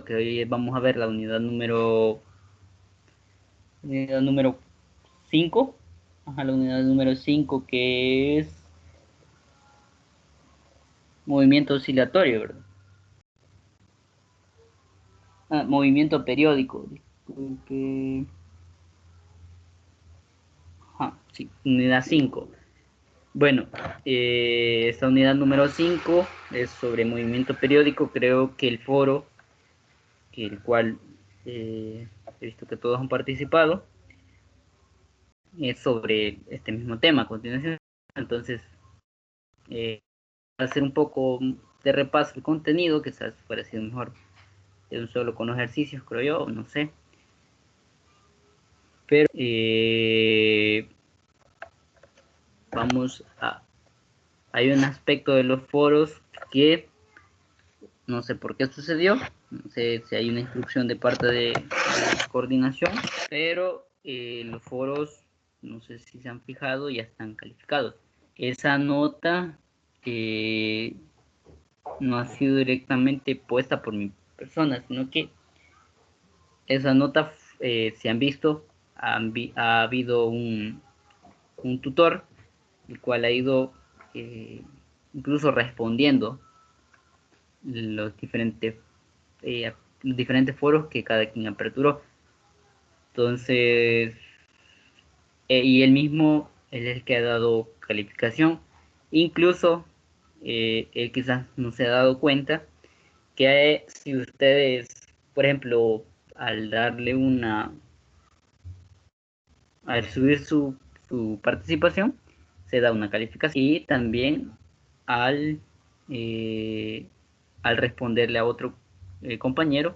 que hoy vamos a ver la unidad número 5. Ajá, la unidad número 5 que es movimiento oscilatorio, ¿verdad? Movimiento periódico. Disculpe. Ajá, sí, unidad 5. Bueno, esta unidad número 5 es sobre movimiento periódico. Creo que el foro, que el cual he visto que todos han participado, es sobre este mismo tema a continuación. Entonces, hacer un poco de repaso el contenido, quizás fuera sido mejor de un solo con ejercicios, creo yo, no sé. Pero vamos a... Hay un aspecto de los foros que no sé por qué sucedió, no sé si hay una instrucción de parte de coordinación, pero los foros, no sé si se han fijado, ya están calificados. Esa nota no ha sido directamente puesta por mi persona, sino que esa nota, si han visto, ha habido un tutor, el cual ha ido incluso respondiendo los diferentes foros que cada quien aperturó. Entonces, y él mismo, él es el que ha dado calificación. Incluso, él quizás no se ha dado cuenta que si ustedes, por ejemplo, al darle al subir su participación, se da una calificación. Y también al, eh, al responderle a otro compañero,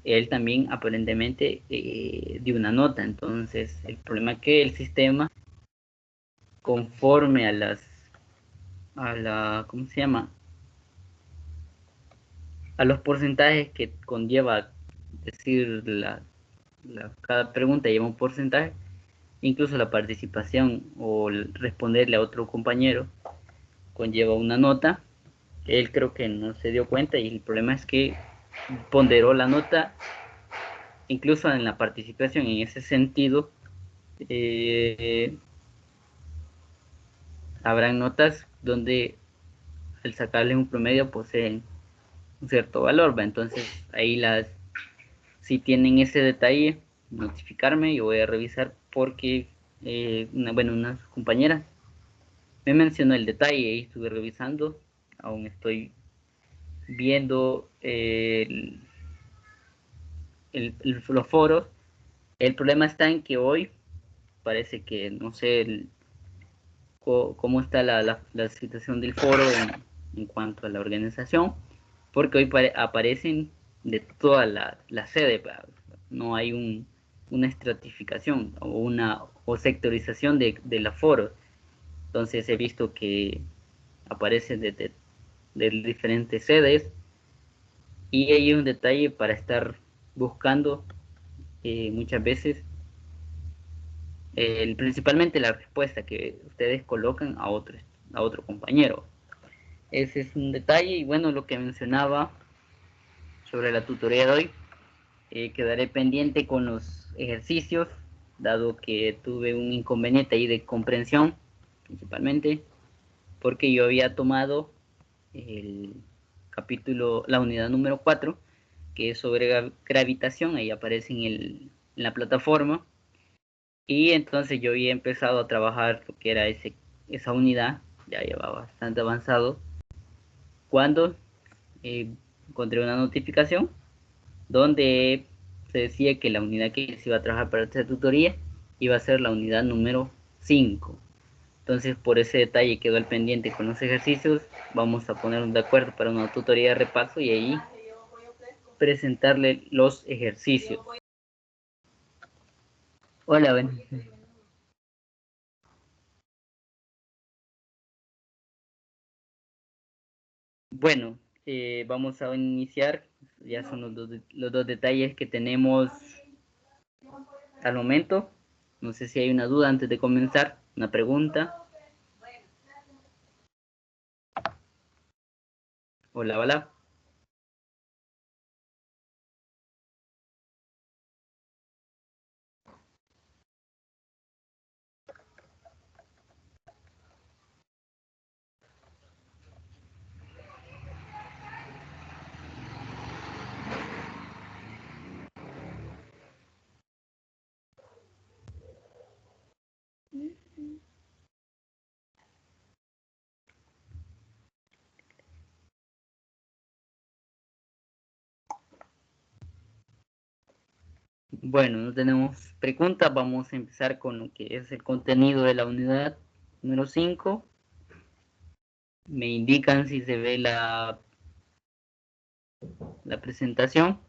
él también aparentemente dio una nota. Entonces, el problema es que el sistema, conforme ¿cómo se llama? A los porcentajes que conlleva decir cada pregunta lleva un porcentaje, incluso la participación o responderle a otro compañero conlleva una nota. Él creo que no se dio cuenta y el problema es que ponderó la nota incluso en la participación. En ese sentido, eh, habrán notas donde al sacarle un promedio poseen un cierto valor, ¿va? Entonces ahí si tienen ese detalle, notificarme, yo voy a revisar porque unas compañeras me mencionó el detalle y estuve revisando, aún estoy viendo los foros. El problema está en que hoy parece que no sé cómo está la situación del foro en cuanto a la organización, porque hoy aparecen de toda la sede, no hay una estratificación o sectorización de la foro. Entonces he visto que aparecen de diferentes sedes y hay un detalle para estar buscando muchas veces, principalmente la respuesta que ustedes colocan a otro compañero. Ese es un detalle. Y bueno, lo que mencionaba sobre la tutoría de hoy, quedaré pendiente con los ejercicios, dado que tuve un inconveniente ahí de comprensión, principalmente porque yo había tomado el la unidad número 4, que es sobre gravitación. Ahí aparece en la plataforma, y entonces yo había empezado a trabajar lo que era esa unidad, ya llevaba bastante avanzado, cuando encontré una notificación donde se decía que la unidad que se iba a trabajar para esta tutoría iba a ser la unidad número 5. Entonces, por ese detalle quedó el pendiente con los ejercicios. Vamos a ponernos de acuerdo para una tutoría de repaso y ahí presentarle los ejercicios. Hola, Ben. Bueno, vamos a iniciar. Ya son los dos detalles que tenemos al momento. No sé si hay una duda antes de comenzar, una pregunta. Hola, hola. Bueno, no tenemos preguntas, vamos a empezar con lo que es el contenido de la unidad número 5. Me indican si se ve la presentación.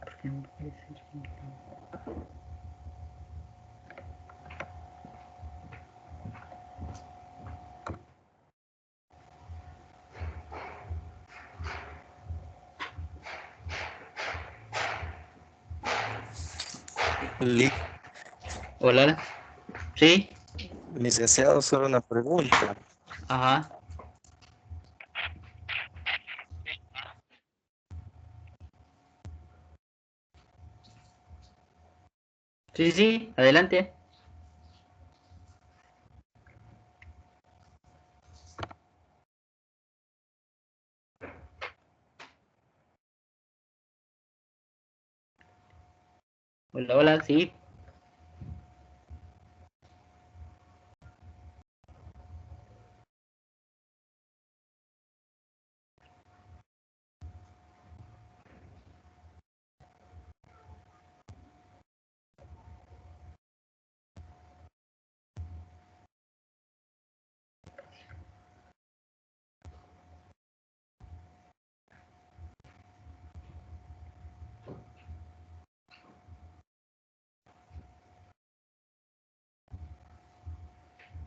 ¿Por qué no puede ser? Li- Hola, sí, Licenciado, solo una pregunta. ajá, sí, sí, adelante. Hola, hola, sí.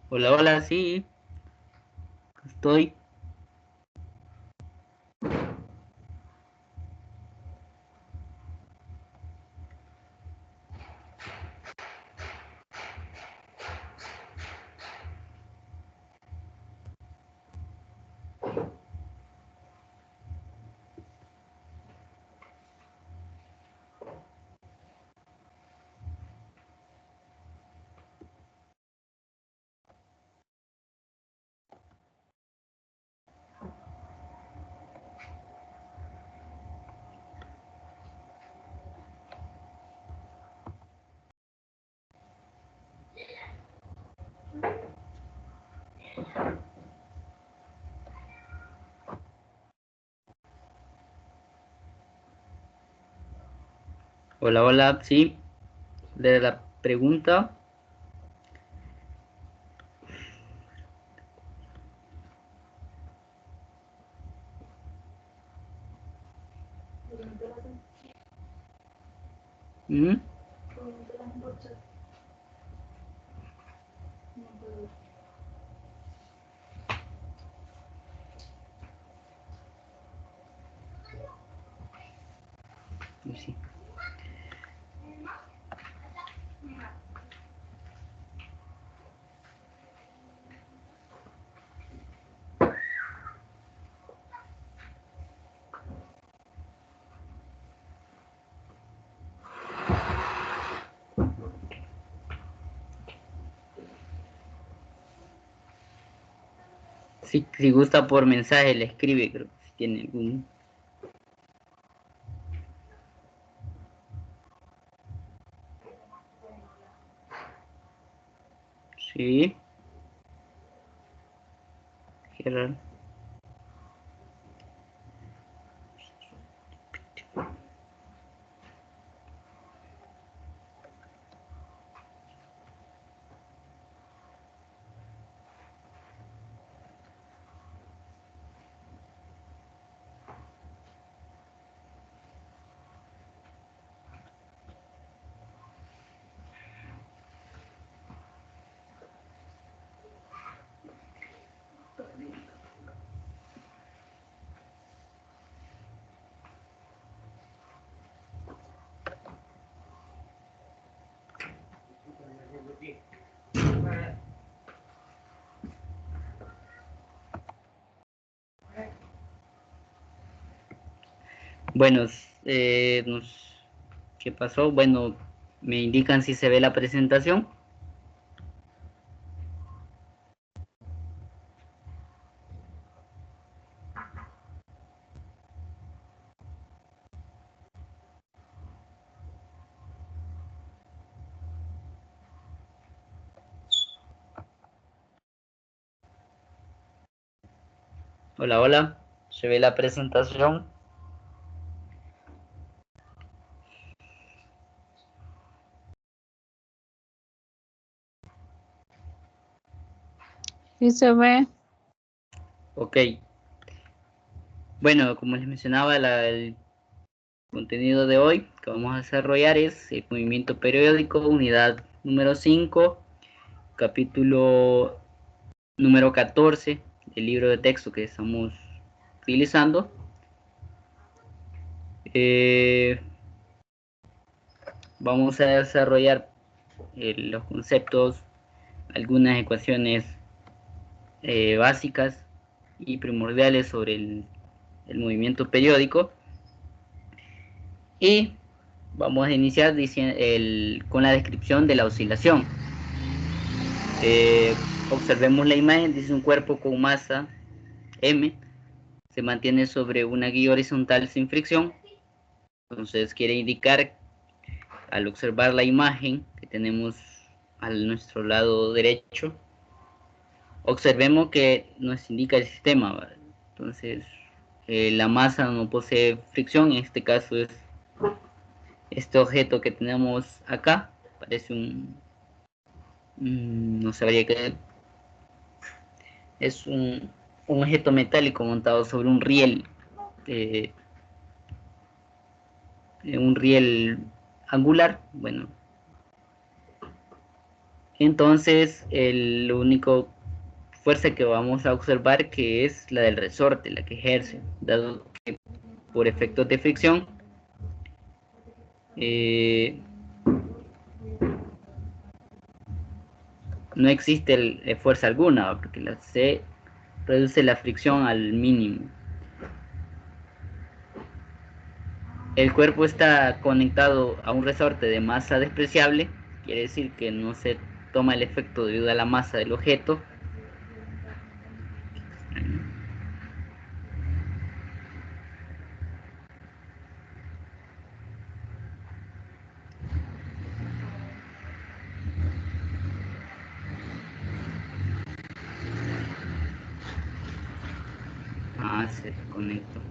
Hola, hola, sí, estoy. Hola, hola, sí. De la pregunta. ¿Mm? Sí. Si gusta por mensaje le escribe, creo que si tiene algún. Sí, Gerard. Bueno, ¿Qué pasó? Bueno, me indican si se ve la presentación. Hola, hola. ¿Se ve la presentación? Sí se ve. Ok. Bueno, como les mencionaba, el contenido de hoy que vamos a desarrollar es el movimiento periódico, unidad número 5, capítulo número 14 del libro de texto que estamos utilizando. Vamos a desarrollar los conceptos, algunas ecuaciones básicas y primordiales sobre el movimiento periódico. Y vamos a iniciar con la descripción de la oscilación. Observemos la imagen, dice un cuerpo con masa M, se mantiene sobre una guía horizontal sin fricción. Entonces quiere indicar, al observar la imagen que tenemos a nuestro lado derecho, observemos que nos indica el sistema, ¿vale? Entonces la masa no posee fricción, en este caso es este objeto que tenemos acá, parece no sabría qué, es un objeto metálico montado sobre eh, un riel angular. Bueno, entonces el único fuerza que vamos a observar que es la del resorte, la que ejerce, dado que por efectos de fricción no existe fuerza alguna, porque se reduce la fricción al mínimo. El cuerpo está conectado a un resorte de masa despreciable, quiere decir que no se toma el efecto debido a la masa del objeto. Se desconectó.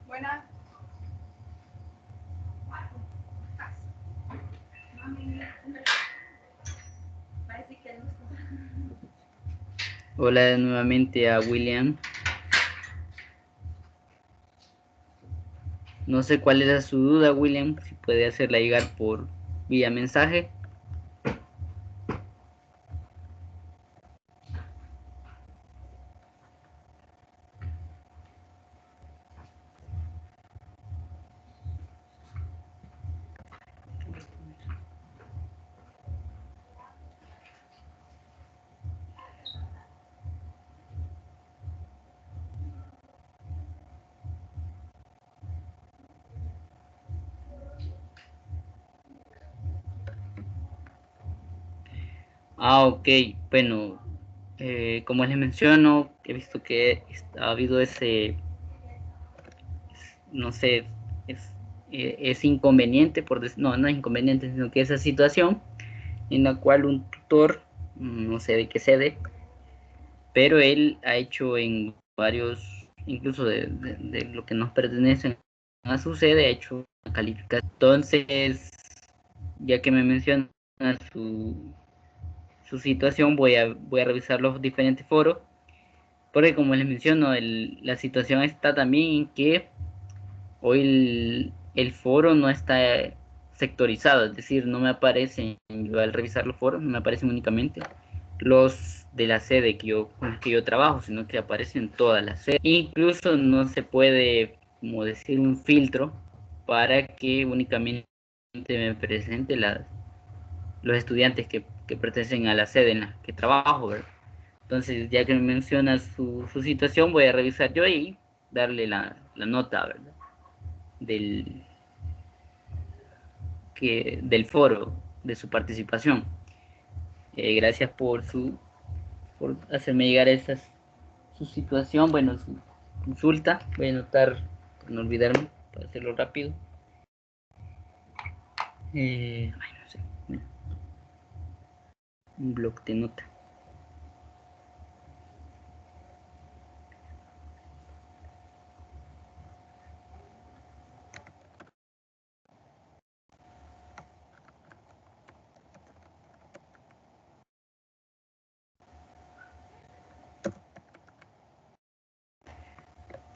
Buenas. Hola nuevamente a William. No sé cuál era su duda, William, si puede hacerla llegar por vía mensaje. Ok, bueno, como les menciono, he visto que ha habido no sé, es inconveniente, no es inconveniente, sino que esa situación en la cual un tutor, no sé de qué sede, pero él ha hecho en varios, incluso de lo que nos pertenece a su sede, ha hecho una calificación. Entonces, ya que me menciona su, su situación, voy a revisar los diferentes foros, porque como les menciono, la situación está también en que hoy el foro no está sectorizado, es decir, no me aparecen, yo al revisar los foros, no me aparecen únicamente los de la sede con la que yo trabajo, sino que aparecen todas las sedes. Incluso no se puede, como decir, un filtro para que únicamente me presente los estudiantes que pertenecen a la sede en la que trabajo, ¿verdad? Entonces, ya que me menciona su situación, voy a revisar yo y darle la nota, ¿verdad? Del foro, de su participación. Gracias por hacerme llegar a su situación, bueno, su consulta. Voy a anotar, para no olvidarme, para hacerlo rápido. No sé, un bloc de nota.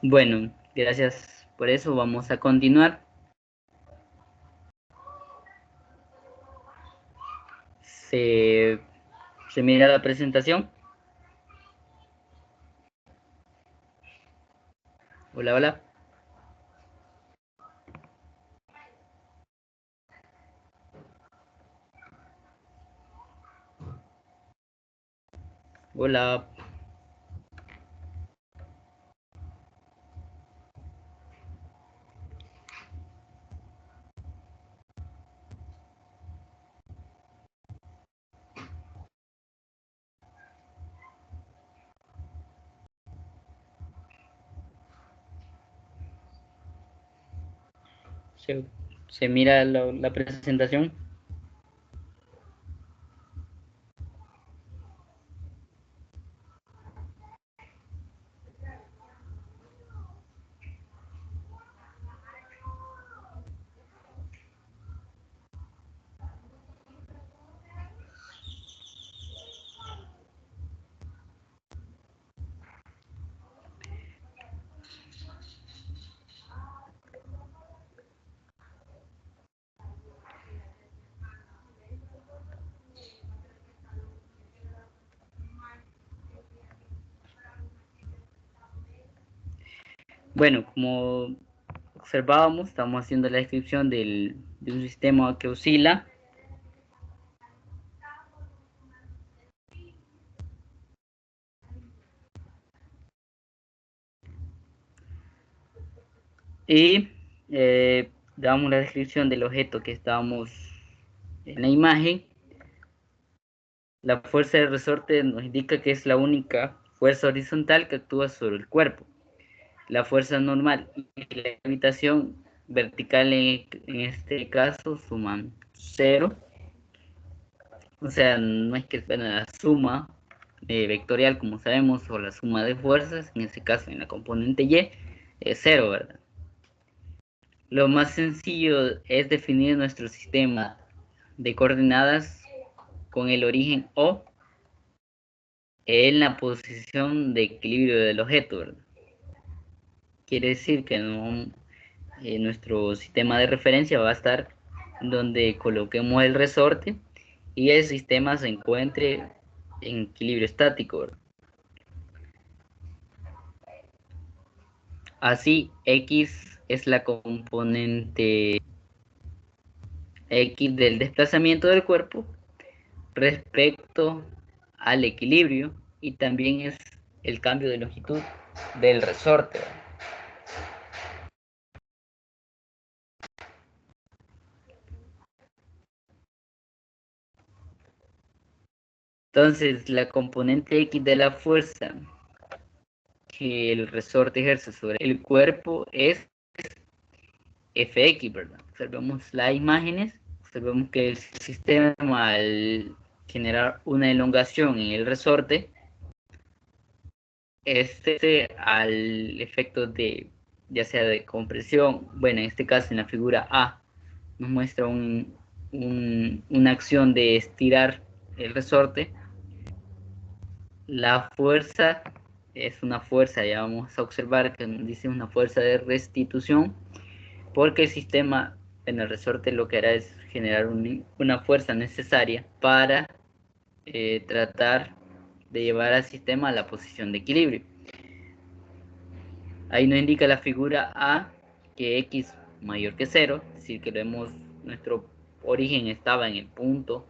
Bueno, gracias por eso. Vamos a continuar. Se mira la presentación. Hola, hola. Hola. Se mira la presentación. Bueno, como observábamos, estamos haciendo la descripción de un sistema que oscila. Y damos la descripción del objeto que estábamos en la imagen. La fuerza de resorte nos indica que es la única fuerza horizontal que actúa sobre el cuerpo. La fuerza normal y la gravitación vertical en este caso suman 0. O sea, no es que sea la suma vectorial, como sabemos, o la suma de fuerzas, en este caso en la componente Y, es 0, ¿verdad? Lo más sencillo es definir nuestro sistema de coordenadas con el origen O en la posición de equilibrio del objeto, ¿verdad? Quiere decir que nuestro sistema de referencia va a estar donde coloquemos el resorte y el sistema se encuentre en equilibrio estático, ¿verdad? Así, X es la componente X del desplazamiento del cuerpo respecto al equilibrio, y también es el cambio de longitud del resorte. Entonces, la componente X de la fuerza que el resorte ejerce sobre el cuerpo es Fx, ¿verdad? Observemos las imágenes, observemos que el sistema, al generar una elongación en el resorte, al efecto de, ya sea de compresión, bueno, en este caso en la figura A, nos muestra una acción de estirar el resorte. La fuerza es una fuerza, ya vamos a observar que nos dice una fuerza de restitución, porque el sistema en el resorte lo que hará es generar una fuerza necesaria para tratar de llevar al sistema a la posición de equilibrio. Ahí nos indica la figura A que X mayor que 0, es decir, que vemos nuestro origen estaba en el punto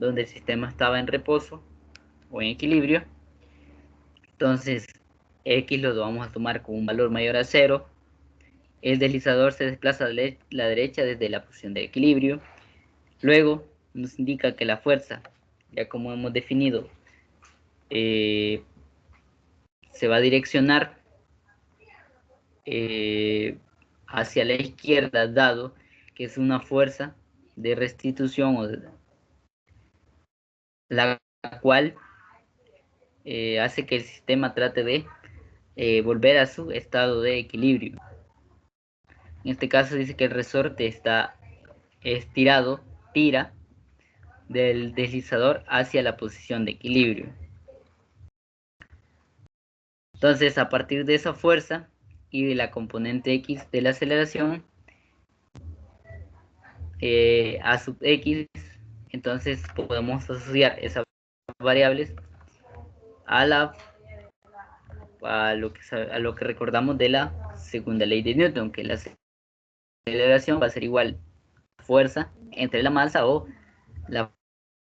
donde el sistema estaba en reposo o en equilibrio. Entonces X lo vamos a tomar con un valor mayor a 0. El deslizador se desplaza a la derecha desde la posición de equilibrio. Luego nos indica que la fuerza, ya como hemos definido, se va a direccionar hacia la izquierda, dado que es una fuerza de restitución, la cual hace que el sistema trate de volver a su estado de equilibrio. En este caso dice que el resorte está estirado, tira del deslizador hacia la posición de equilibrio. Entonces, a partir de esa fuerza y de la componente X de la aceleración, A sub X, entonces podemos asociar esas variables a lo que recordamos de la segunda ley de Newton, que la aceleración va a ser igual a fuerza entre la masa o la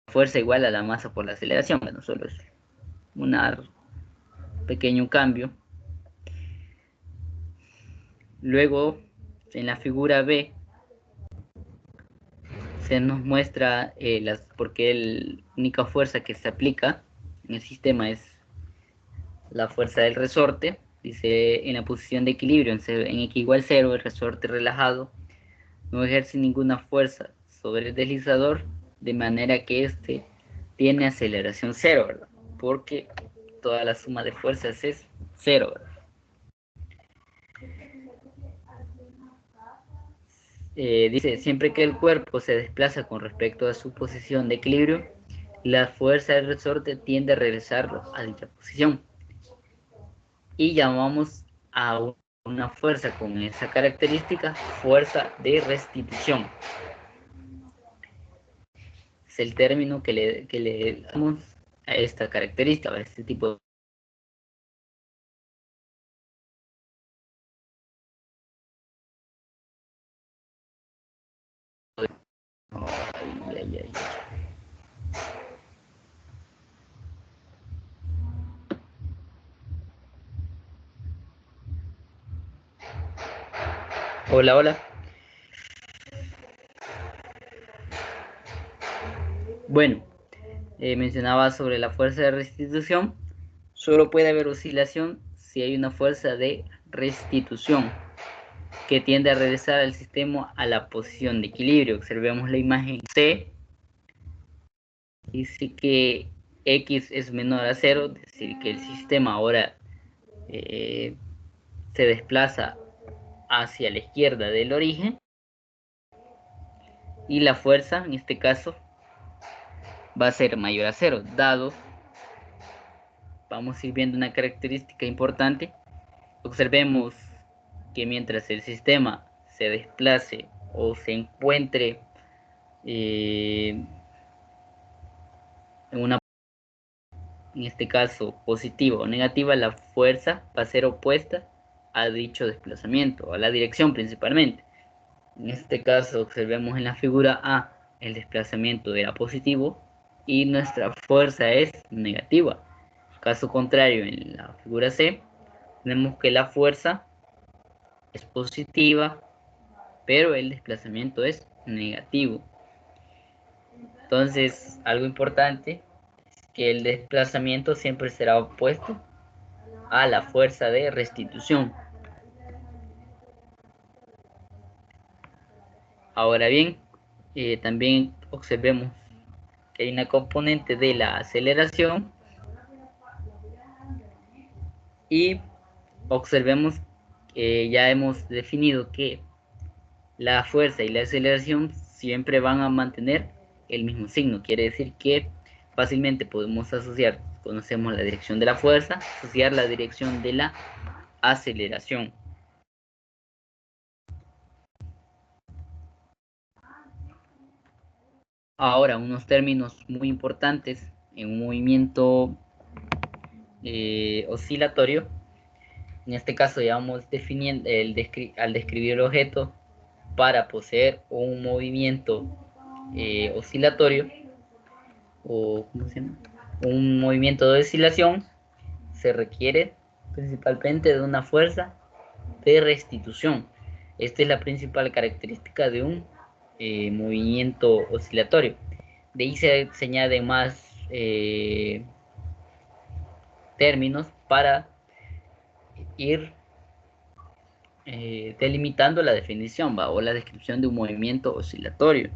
fuerza igual a la masa por la aceleración. Bueno, solo es un pequeño cambio. Luego, en la figura B, se nos muestra porque la única fuerza que se aplica en el sistema es la fuerza del resorte. Dice, en la posición de equilibrio, en X igual 0, el resorte relajado no ejerce ninguna fuerza sobre el deslizador, de manera que este tiene aceleración 0, ¿verdad? Porque toda la suma de fuerzas es 0, ¿verdad? Dice, siempre que el cuerpo se desplaza con respecto a su posición de equilibrio, la fuerza del resorte tiende a regresarlo a dicha posición. Y llamamos a una fuerza con esa característica fuerza de restitución. Es el término que le damos a esta característica, a este tipo de... Ay, ay, ay. Hola, hola. Bueno, mencionaba sobre la fuerza de restitución. Solo puede haber oscilación si hay una fuerza de restitución que tiende a regresar al sistema a la posición de equilibrio. Observemos la imagen C. Dice que X es menor a 0, es decir, que el sistema ahora se desplaza hacia la izquierda del origen, y la fuerza en este caso va a ser mayor a 0, dado, vamos a ir viendo una característica importante. Observemos que mientras el sistema se desplace o se encuentre en este caso positiva o negativa, la fuerza va a ser opuesta a dicho desplazamiento, a la dirección principalmente. En este caso observemos en la figura A, el desplazamiento era positivo y nuestra fuerza es negativa. Caso contrario, en la figura C, tenemos que la fuerza es positiva, pero el desplazamiento es negativo. Entonces, algo importante es que el desplazamiento siempre será opuesto a la fuerza de restitución. Ahora bien, también observemos que hay una componente de la aceleración, y observemos que ya hemos definido que la fuerza y la aceleración siempre van a mantener el mismo signo. Quiere decir que fácilmente podemos asociar, conocemos la dirección de la fuerza, asociar la dirección de la aceleración. Ahora, unos términos muy importantes en un movimiento oscilatorio. En este caso ya vamos definiendo al describir el objeto para poseer un movimiento oscilatorio. o ¿cómo se llama? Un movimiento de oscilación, se requiere principalmente de una fuerza de restitución. Esta es la principal característica de un movimiento oscilatorio. De ahí se añaden más términos para ir delimitando la definición, ¿va? O la descripción de un movimiento oscilatorio.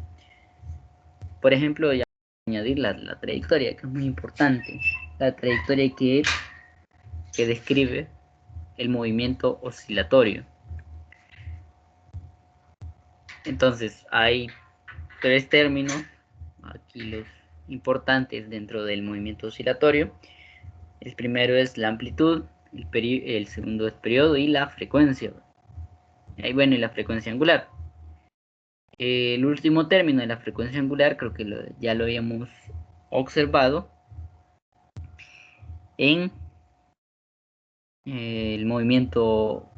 Por ejemplo, ya añadir la trayectoria, que es muy importante. La trayectoria que describe el movimiento oscilatorio. Entonces, hay tres términos, aquí los importantes dentro del movimiento oscilatorio. El primero es la amplitud, el segundo es periodo y la frecuencia. Ahí bueno, y la frecuencia angular. El último término de la frecuencia angular, creo que ya lo habíamos observado en el movimiento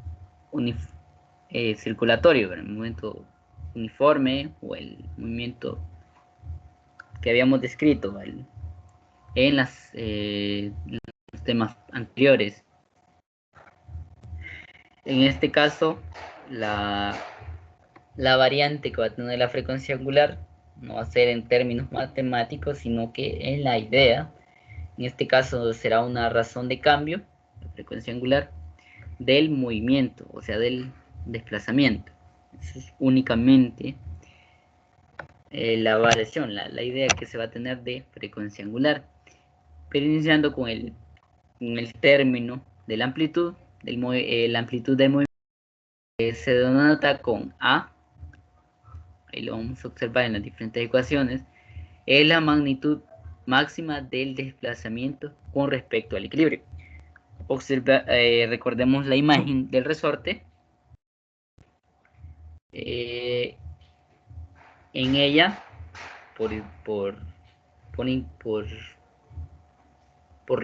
circulatorio, el movimiento uniforme o el movimiento que habíamos descrito en los temas anteriores. En este caso, la variante que va a tener la frecuencia angular no va a ser en términos matemáticos, sino que en la idea. En este caso será una razón de cambio, la frecuencia angular, del movimiento, o sea, del desplazamiento. Eso es únicamente la variación, la idea que se va a tener de frecuencia angular. Pero iniciando con el término de la amplitud, la amplitud del movimiento se denota con A, ahí lo vamos a observar en las diferentes ecuaciones, es la magnitud máxima del desplazamiento con respecto al equilibrio. Recordemos la imagen del resorte. En ella, por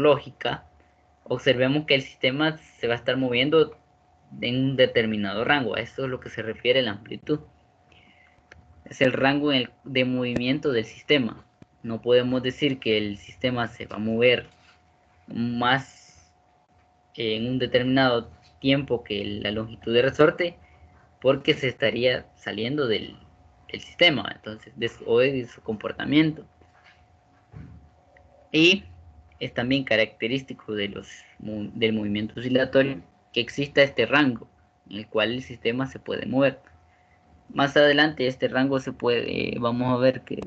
lógica, observemos que el sistema se va a estar moviendo en un determinado rango. A esto es lo que se refiere la amplitud. Es el rango de movimiento del sistema. No podemos decir que el sistema se va a mover más en un determinado tiempo que la longitud de resorte, porque se estaría saliendo del sistema, entonces, o de su comportamiento. Y es también característico del movimiento oscilatorio que exista este rango en el cual el sistema se puede mover. Más adelante este rango vamos a ver que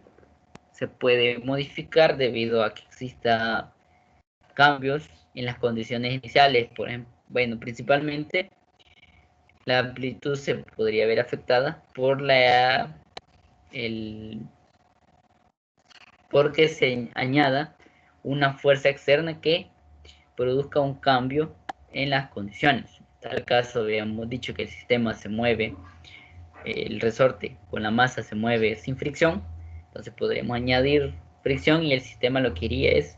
se puede modificar debido a que exista cambios en las condiciones iniciales. Por ejemplo, bueno, principalmente la amplitud se podría ver afectada por porque se añada una fuerza externa que produzca un cambio en las condiciones. En tal caso, habíamos dicho que el sistema se mueve, el resorte con la masa se mueve sin fricción, entonces podríamos añadir fricción y el sistema lo que iría es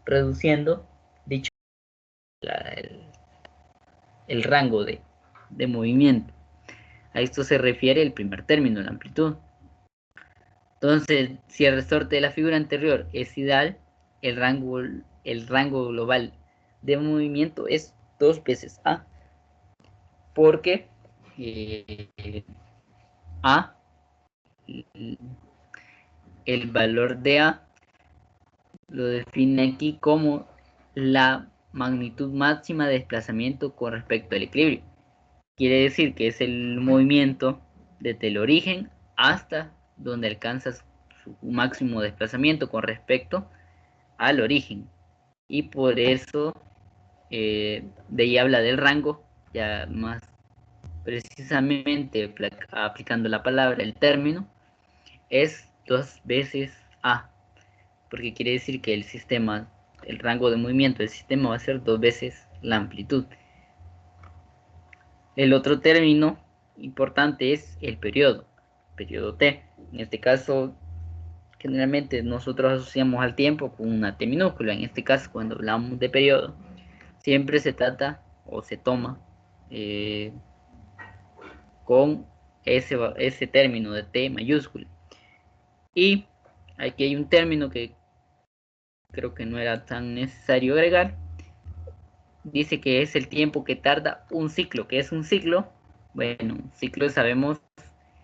reduciendo dicho el rango de movimiento. A esto se refiere el primer término, la amplitud. Entonces, si el resorte de la figura anterior es ideal, el rango global de movimiento es 2 veces A, porque A, el valor de A, lo define aquí como la magnitud máxima de desplazamiento con respecto al equilibrio. Quiere decir que es el movimiento desde el origen hasta donde alcanzas su máximo desplazamiento con respecto al origen. Y por eso de ahí habla del rango, ya más precisamente aplicando la palabra, el término, es 2 veces A, porque quiere decir que el rango de movimiento del sistema va a ser 2 veces la amplitud. El otro término importante es el periodo T. En este caso, generalmente nosotros asociamos al tiempo con una T minúscula. En este caso, cuando hablamos de periodo, siempre se trata o se toma con ese término de T mayúscula. Y aquí hay un término que creo que no era tan necesario agregar. Dice que es el tiempo que tarda un ciclo. ¿Qué es un ciclo? Bueno, un ciclo sabemos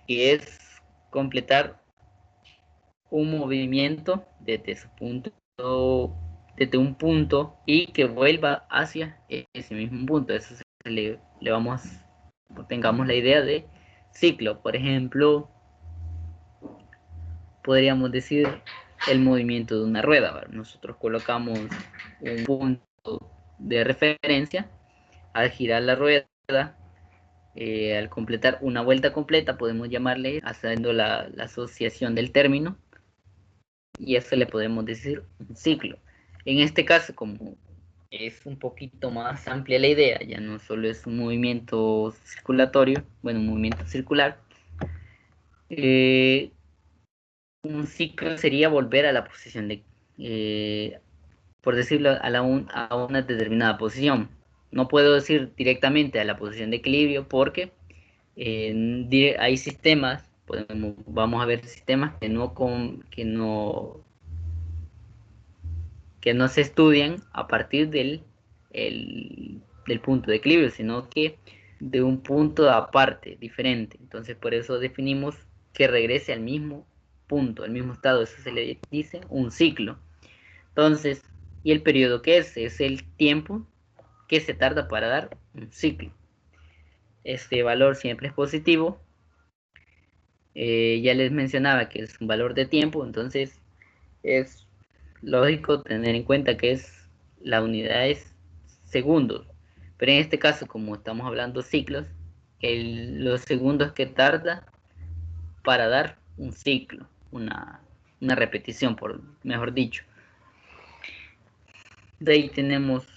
que es completar un movimiento desde un punto y que vuelva hacia ese mismo punto. Eso le vamos, tengamos la idea de ciclo. Por ejemplo, podríamos decir el movimiento de una rueda, ¿verdad? Nosotros colocamos un punto de referencia al girar la rueda. Al completar una vuelta completa, podemos llamarle, haciendo la asociación del término, y eso le podemos decir un ciclo. En este caso, como es un poquito más amplia la idea, ya no solo es un movimiento circulatorio, bueno, un movimiento circular, un ciclo sería volver a la posición de, por decirlo, a una determinada posición. No puedo decir directamente a la posición de equilibrio porque hay sistemas, vamos a ver sistemas que no se estudian a partir del punto de equilibrio, sino que de un punto aparte, diferente. Entonces, por eso definimos que regrese al mismo punto, al mismo estado. Eso se le dice un ciclo. Entonces, ¿y el periodo qué es? Es el tiempo que se tarda para dar un ciclo. Este valor siempre es positivo. Ya les mencionaba que es un valor de tiempo, entonces es lógico tener en cuenta que la unidad es segundos, pero en este caso, como estamos hablando ciclos, los segundos que tarda para dar un ciclo, una repetición, por mejor dicho. De ahí tenemos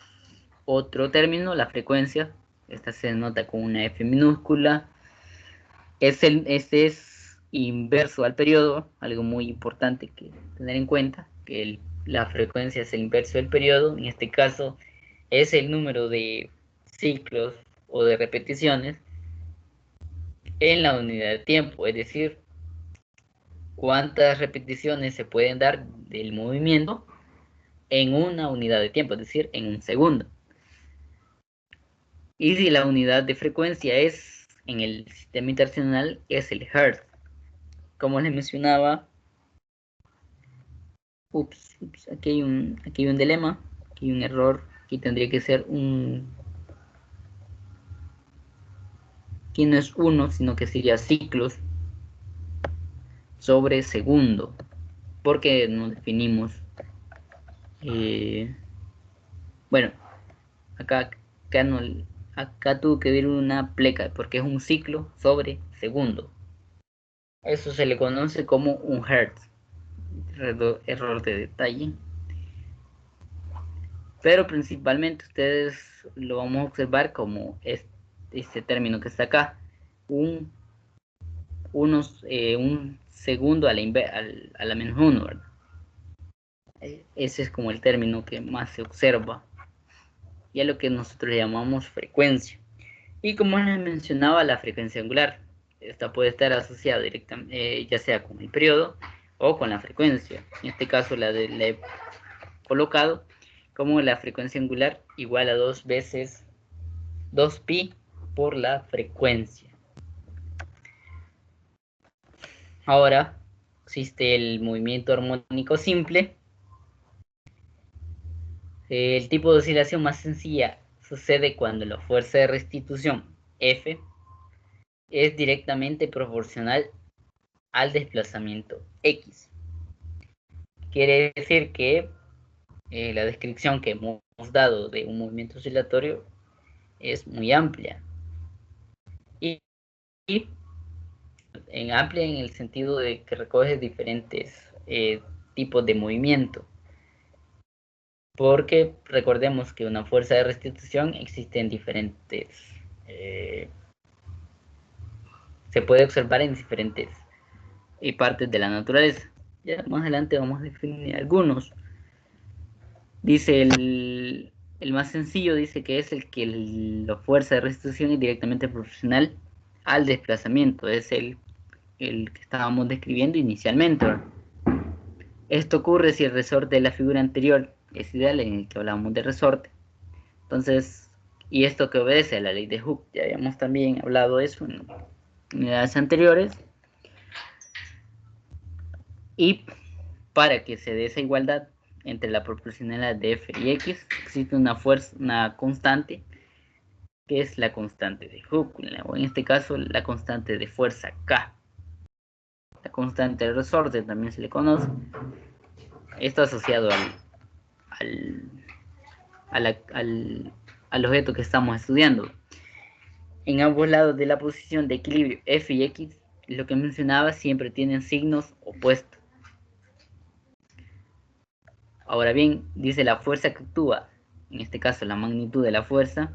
otro término, la frecuencia. Esta se nota con una F minúscula. Este es inverso al periodo, algo muy importante que tener en cuenta, que la frecuencia es el inverso del periodo. En este caso es el número de ciclos o de repeticiones en la unidad de tiempo, es decir, cuántas repeticiones se pueden dar del movimiento en una unidad de tiempo, es decir, en un segundo. Y si la unidad de frecuencia es en el sistema internacional, es el Hertz. Como les mencionaba, aquí hay un dilema, aquí hay un error, aquí tendría que ser aquí no es uno, sino que sería ciclos sobre segundo, porque no definimos, bueno, acá, no, acá tuvo que ver una pleca, porque es un ciclo sobre segundo. Eso se le conoce como un hertz, error de detalle. Pero principalmente ustedes lo vamos a observar como este término que está acá, un segundo a la menos 1, ¿verdad? Ese es como el término que más se observa y a lo que nosotros llamamos frecuencia. Y como les mencionaba, la frecuencia angular, esta puede estar asociada directamente, ya sea con el periodo o con la frecuencia. En este caso la he colocado como la frecuencia angular igual a 2 veces 2pi por la frecuencia. Ahora existe el movimiento armónico simple. El tipo de oscilación más sencilla sucede cuando la fuerza de restitución F es directamente proporcional al desplazamiento X. Quiere decir que la descripción que hemos dado de un movimiento oscilatorio es muy amplia. Y amplia en el sentido de que recoge diferentes tipos de movimiento. Porque recordemos que una fuerza de restitución existe en diferentes, se puede observar en diferentes partes de la naturaleza. Ya más adelante vamos a definir algunos. Dice el más sencillo, dice que es el que la fuerza de restitución es directamente proporcional al desplazamiento, es el que estábamos describiendo inicialmente, ¿verdad? Esto ocurre si el resorte de la figura anterior es ideal, en el que hablamos de resorte. Entonces, y esto que obedece a la ley de Hooke, ya habíamos también hablado de eso en unidades anteriores. Y para que se dé esa igualdad entre la proporcionalidad de f y x, existe una constante, que es la constante de Hooke, o en este caso la constante de fuerza K. La constante del resorte también se le conoce. Esto asociado al objeto que estamos estudiando. En ambos lados de la posición de equilibrio f y x, lo que mencionaba, siempre tienen signos opuestos. Ahora bien, dice la fuerza que actúa, en este caso la magnitud de la fuerza,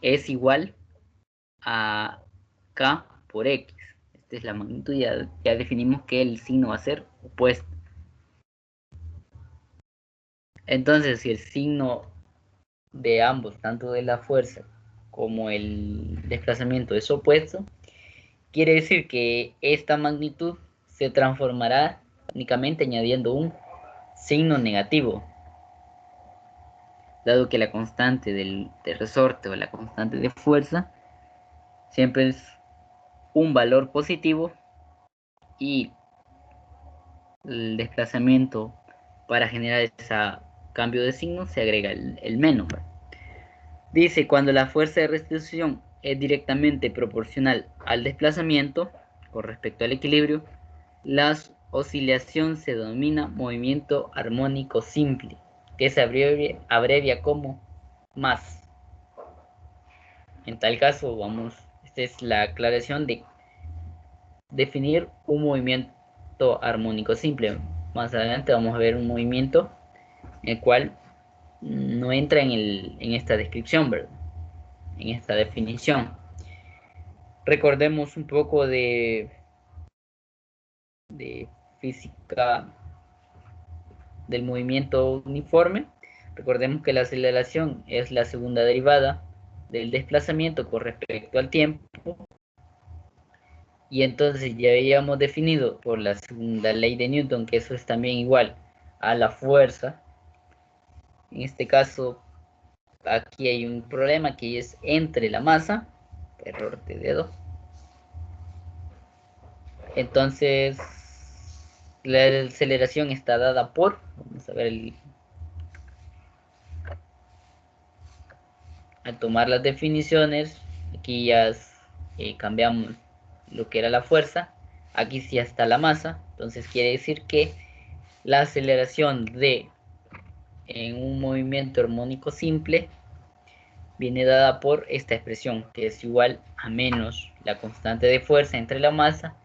es igual a K por X. Esta es la magnitud, ya definimos que el signo va a ser opuesto. Entonces, si el signo de ambos, tanto de la fuerza como el desplazamiento, es opuesto, quiere decir que esta magnitud se transformará únicamente añadiendo un signo negativo, dado que la constante del resorte o la constante de fuerza siempre es un valor positivo y el desplazamiento para generar ese cambio de signo se agrega el menos. Dice, cuando la fuerza de restitución es directamente proporcional al desplazamiento con respecto al equilibrio, la oscilación se denomina movimiento armónico simple, que se abrevia como más. En tal caso, esta es la aclaración de definir un movimiento armónico simple. Más adelante vamos a ver un movimiento el cual no entra en esta descripción, ¿verdad? En esta definición. Recordemos un poco de física del movimiento uniforme. Recordemos que la aceleración es la segunda derivada del desplazamiento con respecto al tiempo. Y entonces ya habíamos definido por la segunda ley de Newton que eso es también igual a la fuerza. En este caso, aquí hay un problema que es entre la masa, error de dedo. Entonces, la aceleración está dada por, vamos a ver, al tomar las definiciones, aquí ya cambiamos lo que era la fuerza, aquí sí está la masa, entonces quiere decir que la aceleración en un movimiento armónico simple viene dada por esta expresión, que es igual a menos la constante de fuerza entre la masa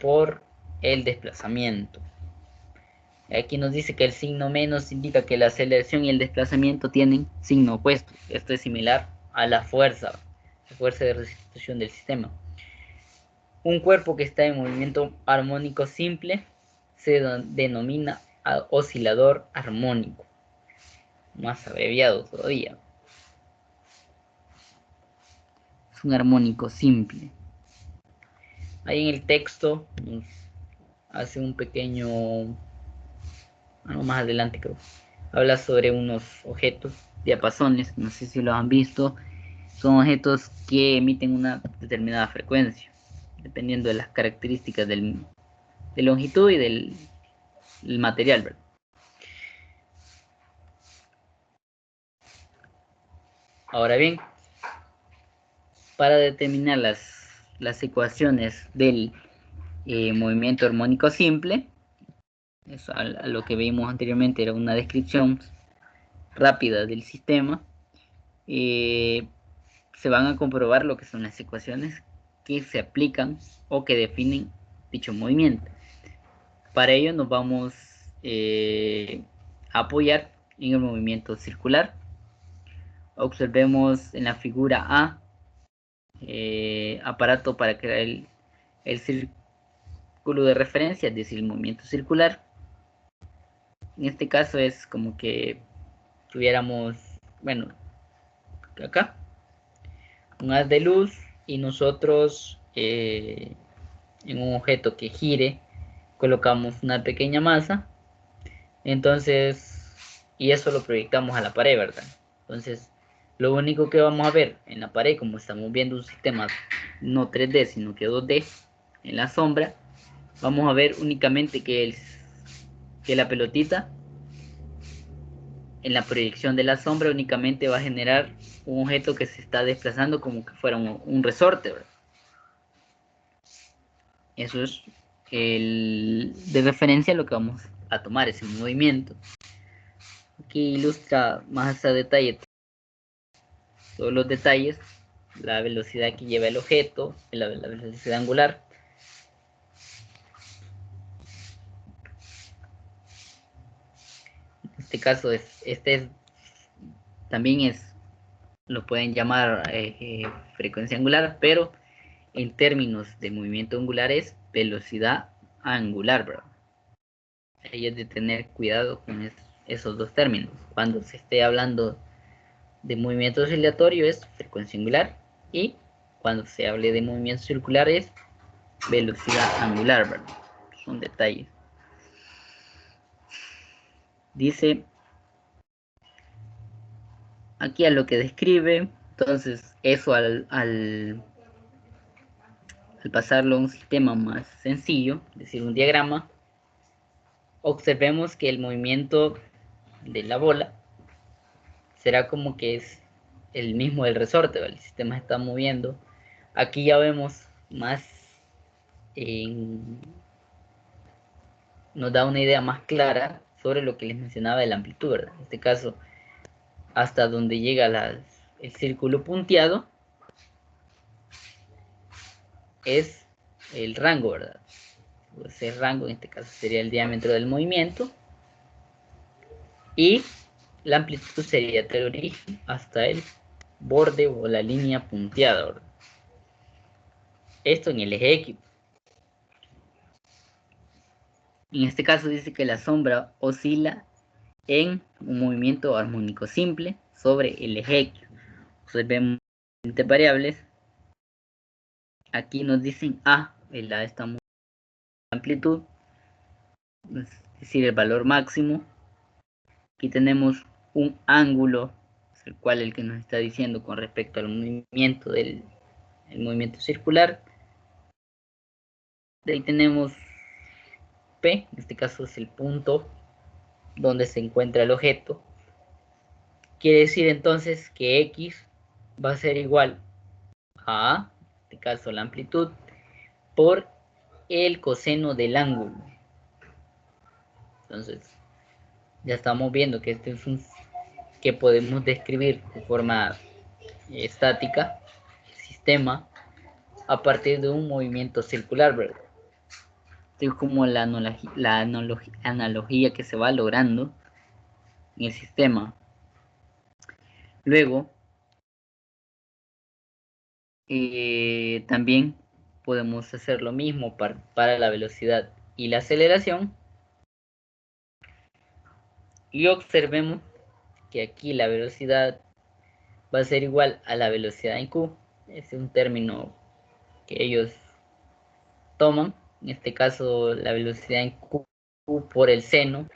por el desplazamiento. Aquí nos dice que el signo menos indica que la aceleración y el desplazamiento tienen signo opuesto. Esto es similar a la fuerza de restitución del sistema. Un cuerpo que está en movimiento armónico simple se denomina oscilador armónico, más abreviado todavía. Es un armónico simple. Ahí en el texto nos hace un pequeño, más adelante creo, habla sobre unos objetos, diapasones, no sé si los han visto. Son objetos que emiten una determinada frecuencia, dependiendo de las características de longitud y del material, ¿verdad? Ahora bien, para determinar las ecuaciones del movimiento armónico simple, eso a lo que vimos anteriormente era una descripción rápida del sistema, se van a comprobar lo que son las ecuaciones que se aplican o que definen dicho movimiento. Para ello nos vamos a apoyar en el movimiento circular. Observemos en la figura A, aparato para crear el círculo de referencia, es decir, el movimiento circular. En este caso es como que tuviéramos, bueno, acá, un haz de luz y nosotros en un objeto que gire colocamos una pequeña masa, entonces, y eso lo proyectamos a la pared, ¿verdad? Entonces, lo único que vamos a ver en la pared, como estamos viendo un sistema no 3D, sino que 2D, en la sombra, vamos a ver únicamente que la pelotita, en la proyección de la sombra, únicamente va a generar un objeto que se está desplazando como que fuera un resorte, ¿verdad? Eso es de referencia a lo que vamos a tomar, ese movimiento. Aquí ilustra más a detalle todos los detalles, la velocidad que lleva el objeto, la velocidad angular. En este caso, también lo pueden llamar frecuencia angular, pero en términos de movimiento angular es velocidad angular, ¿verdad? Ahí es de tener cuidado con esos dos términos. Cuando se esté hablando de movimiento oscilatorio es frecuencia angular, y cuando se hable de movimiento circular es velocidad angular, ¿verdad? Son detalles. Dice aquí a lo que describe, entonces eso al pasarlo a un sistema más sencillo, es decir, un diagrama, observemos que el movimiento de la bola será como que es el mismo del resorte, ¿vale? El sistema se está moviendo. Aquí ya vemos más, nos da una idea más clara sobre lo que les mencionaba de la amplitud, ¿verdad? En este caso, hasta donde llega el círculo punteado es el rango, ¿verdad? Ese rango en este caso sería el diámetro del movimiento, y la amplitud sería del origen hasta el borde o la línea punteada, ¿verdad? Esto en el eje X. En este caso dice que la sombra oscila en un movimiento armónico simple sobre el eje X. Observemos diferentes variables. Aquí nos dicen A, el A está muy amplitud, es decir, el valor máximo. Aquí tenemos un ángulo, el cual el que nos está diciendo con respecto al movimiento el movimiento circular. De ahí tenemos P, en este caso es el punto donde se encuentra el objeto. Quiere decir entonces que X va a ser igual a, en este caso la amplitud, por el coseno del ángulo. Entonces, ya estamos viendo que este es que podemos describir de forma estática el sistema a partir de un movimiento circular, ¿verdad? Esto es como la analogía que se va logrando en el sistema. Luego, también podemos hacer lo mismo para la velocidad y la aceleración, y observemos que aquí la velocidad va a ser igual a la velocidad en Q. Es un término que ellos toman, en este caso la velocidad en Q por el seno,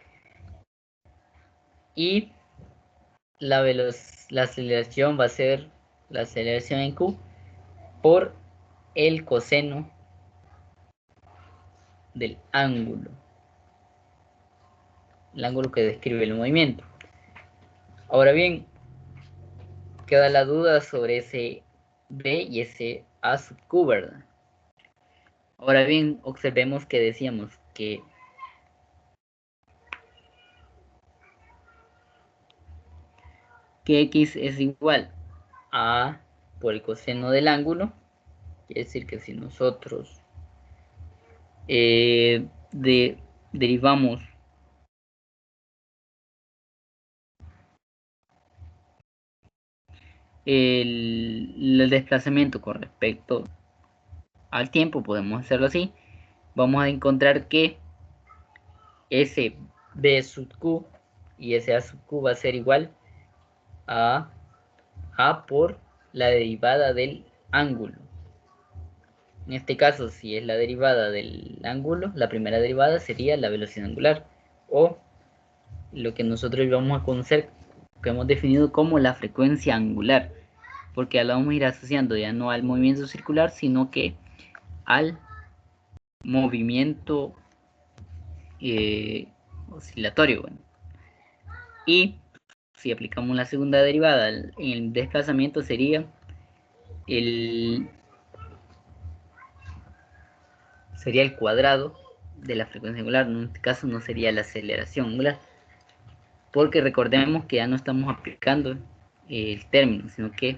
y la aceleración va a ser la aceleración en Q por el coseno del ángulo, el ángulo que describe el movimiento. Ahora bien, queda la duda sobre ese B y ese A sub Q, ¿verdad? Ahora bien, observemos que decíamos que X es igual a por el coseno del ángulo. Quiere decir que si nosotros derivamos el desplazamiento con respecto al tiempo, podemos hacerlo así, vamos a encontrar que ese B sub Q y ese A sub Q va a ser igual a por la derivada del ángulo. En este caso, si es la derivada del ángulo, la primera derivada sería la velocidad angular, o lo que nosotros vamos a conocer, que hemos definido como la frecuencia angular, porque la vamos a ir asociando ya no al movimiento circular, sino que al movimiento oscilatorio. Bueno. Y si aplicamos la segunda derivada, el desplazamiento sería el cuadrado de la frecuencia angular. En este caso no sería la aceleración angular, porque recordemos que ya no estamos aplicando el término, sino que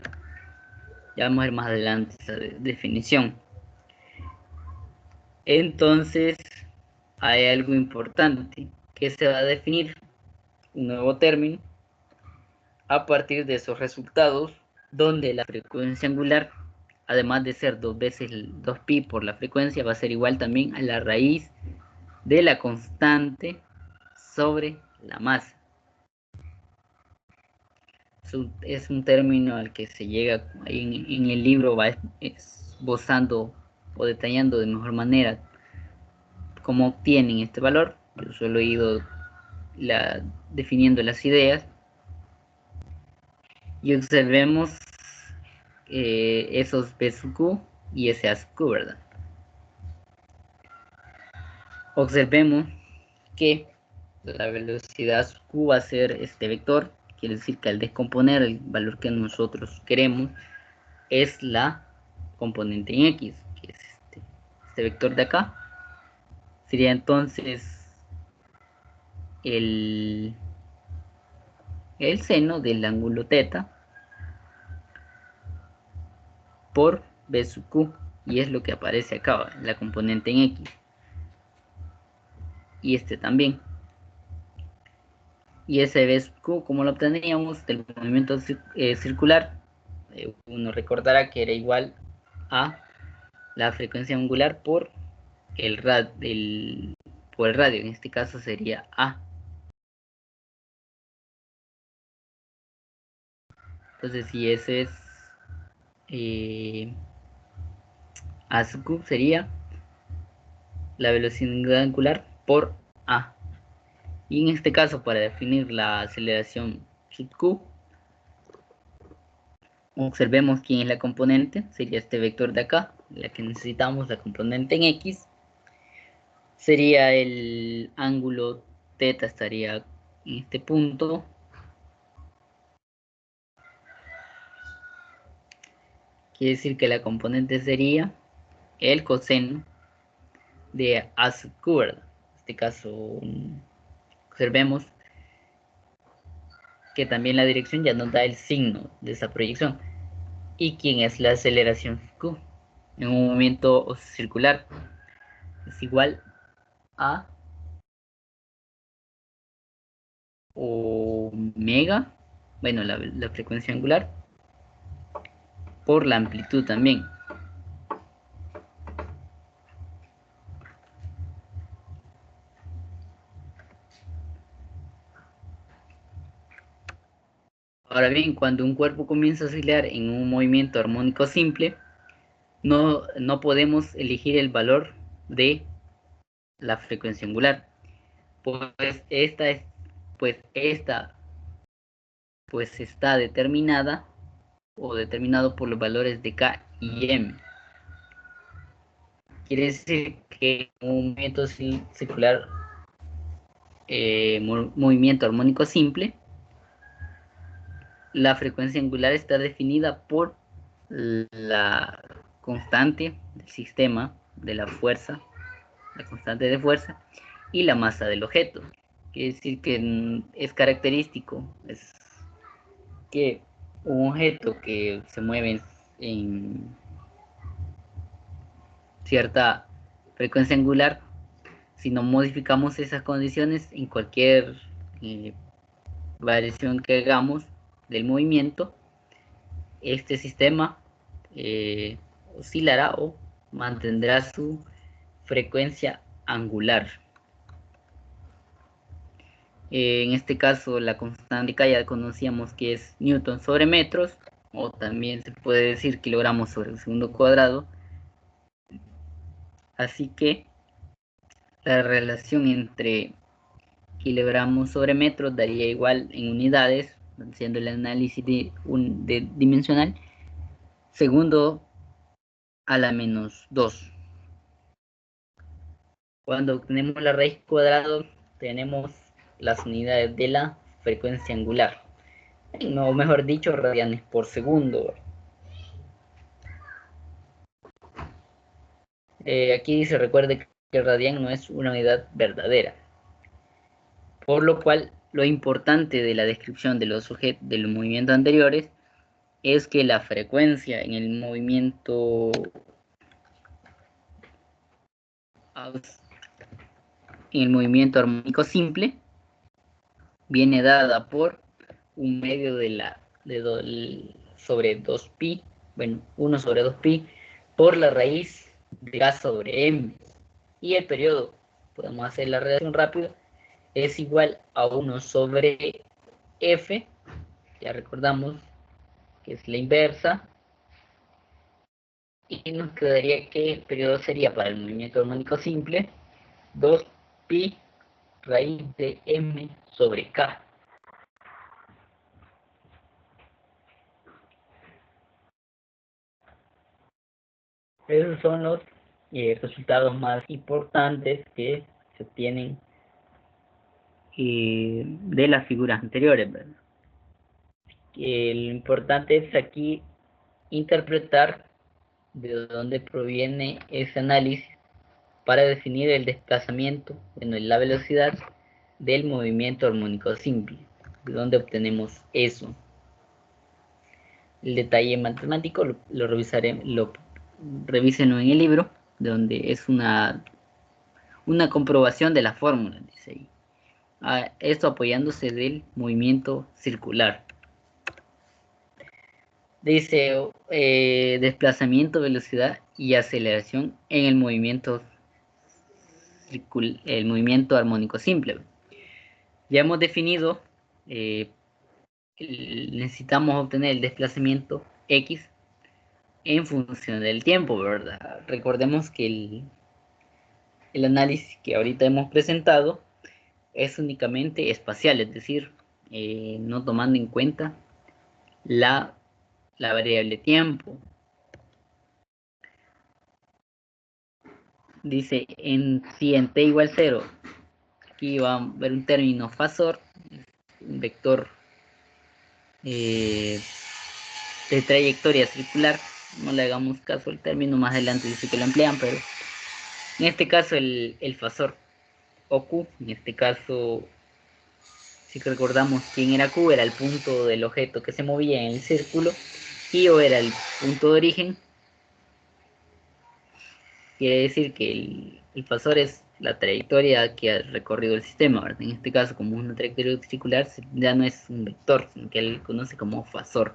ya vamos a ver más adelante esa definición. Entonces hay algo importante, que se va a definir un nuevo término a partir de esos resultados, donde la frecuencia angular, además de ser 2 veces 2pi por la frecuencia, va a ser igual también a la raíz de la constante sobre la masa. Es un término al que se llega en el libro, va esbozando o detallando de mejor manera cómo obtienen este valor. Yo solo he ido definiendo las ideas, y observemos esos B sub Q y ese A sub Q, ¿verdad? Observemos que la velocidad sub Q va a ser este vector, quiere decir que al descomponer el valor que nosotros queremos es la componente en X, que es este vector de acá. Sería entonces el seno del ángulo θ por B sub Q, y es lo que aparece acá, la componente en X, y este también. Y ese B sub Q, ¿cómo lo obtendríamos? Del movimiento circular, uno recordará que era igual a la frecuencia angular por el radio, en este caso sería A. Entonces, si ese es A sub Q, sería la velocidad angular por A. Y en este caso, para definir la aceleración sub Q, observemos quién es la componente. Sería este vector de acá, la que necesitamos, la componente en X. Sería el ángulo θ, estaría en este punto. Quiere decir que la componente sería el coseno de A sub Q, ¿verdad? En este caso, observemos que también la dirección ya nos da el signo de esa proyección. ¿Y quién es la aceleración Q? En un movimiento circular es igual a omega, bueno, la frecuencia angular, por la amplitud también. Ahora bien, cuando un cuerpo comienza a oscilar en un movimiento armónico simple, no podemos elegir el valor de la frecuencia angular, pues esta está determinada o determinado por los valores de K y M. Quiere decir que un movimiento circular, movimiento armónico simple, la frecuencia angular está definida por la constante del sistema, de la fuerza, la constante de fuerza, y la masa del objeto. Quiere decir que es característico, es que un objeto que se mueve en cierta frecuencia angular, si no modificamos esas condiciones en cualquier variación que hagamos del movimiento, este sistema oscilará o mantendrá su frecuencia angular. En este caso, la constante K ya conocíamos que es newton sobre metros, o también se puede decir kilogramos sobre el segundo cuadrado, Así que la relación entre kilogramos sobre metros daría igual en unidades, haciendo el análisis de dimensional, segundo a la menos 2. Cuando obtenemos la raíz cuadrada, tenemos las unidades de la frecuencia angular, o mejor dicho, radianes por segundo. Aquí dice, recuerde que el radián no es una unidad verdadera, por lo cual lo importante de la descripción de los movimientos anteriores es que la frecuencia en el movimiento armónico simple viene dada por un medio sobre 2pi, bueno, 1 sobre 2pi por la raíz de k sobre m, y el periodo, podemos hacer la relación rápido, es igual a 1 sobre f, ya recordamos que es la inversa, y nos quedaría que el periodo sería para el movimiento armónico simple 2pi raíz de m sobre k. Esos son los resultados más importantes que se obtienen de las figuras anteriores, ¿verdad? Lo importante es aquí interpretar de dónde proviene ese análisis para definir el desplazamiento, bueno, la velocidad del movimiento armónico simple. ¿De dónde obtenemos eso? El detalle matemático lo revísenlo en el libro, donde es una comprobación de la fórmula, dice ahí. Esto apoyándose del movimiento circular. Dice desplazamiento, velocidad y aceleración en el movimiento armónico simple. Ya hemos definido, necesitamos obtener el desplazamiento x en función del tiempo, ¿verdad? Recordemos que el análisis que ahorita hemos presentado es únicamente espacial, es decir, no tomando en cuenta la variable tiempo. Dice, si en t igual 0, aquí va a ver un término fasor, un vector de trayectoria circular. No le hagamos caso al término, más adelante dice que lo emplean, pero en este caso el fasor o Q, en este caso, si recordamos quién era Q, era el punto del objeto que se movía en el círculo, y O era el punto de origen. Quiere decir que el fasor es la trayectoria que ha recorrido el sistema, ¿verdad? En este caso, como es una trayectoria circular, ya no es un vector, sino que él conoce como fasor.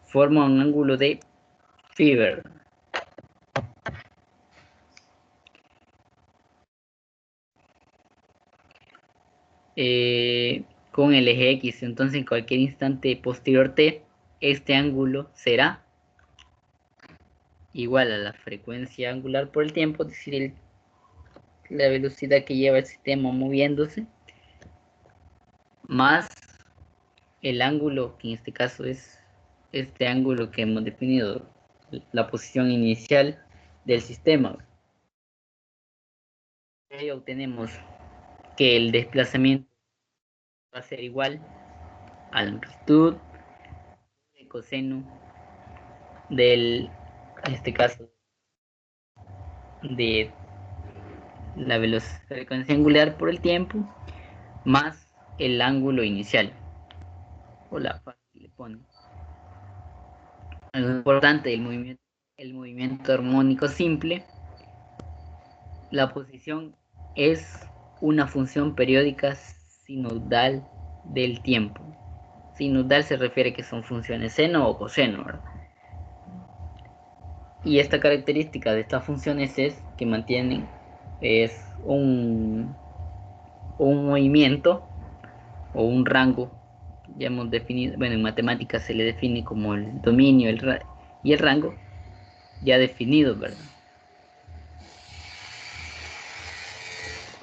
Forma un ángulo de Fiber. Con el eje X, entonces en cualquier instante posterior t, este ángulo será igual a la frecuencia angular por el tiempo, es decir, la velocidad que lleva el sistema moviéndose, más el ángulo, que en este caso es este ángulo que hemos definido, la posición inicial del sistema. Ahí obtenemos que el desplazamiento va a ser igual a la amplitud de coseno en este caso, de la frecuencia angular por el tiempo, más el ángulo inicial, o la fase que le ponen. Algo importante del movimiento armónico simple, la posición es una función periódica sinudal del tiempo. Sinudal se refiere que son funciones seno o coseno, ¿verdad? Y esta característica de estas funciones es que mantienen un movimiento o un rango. Ya hemos definido, bueno, en matemáticas se le define como el dominio y el rango. ya definidos, ¿verdad?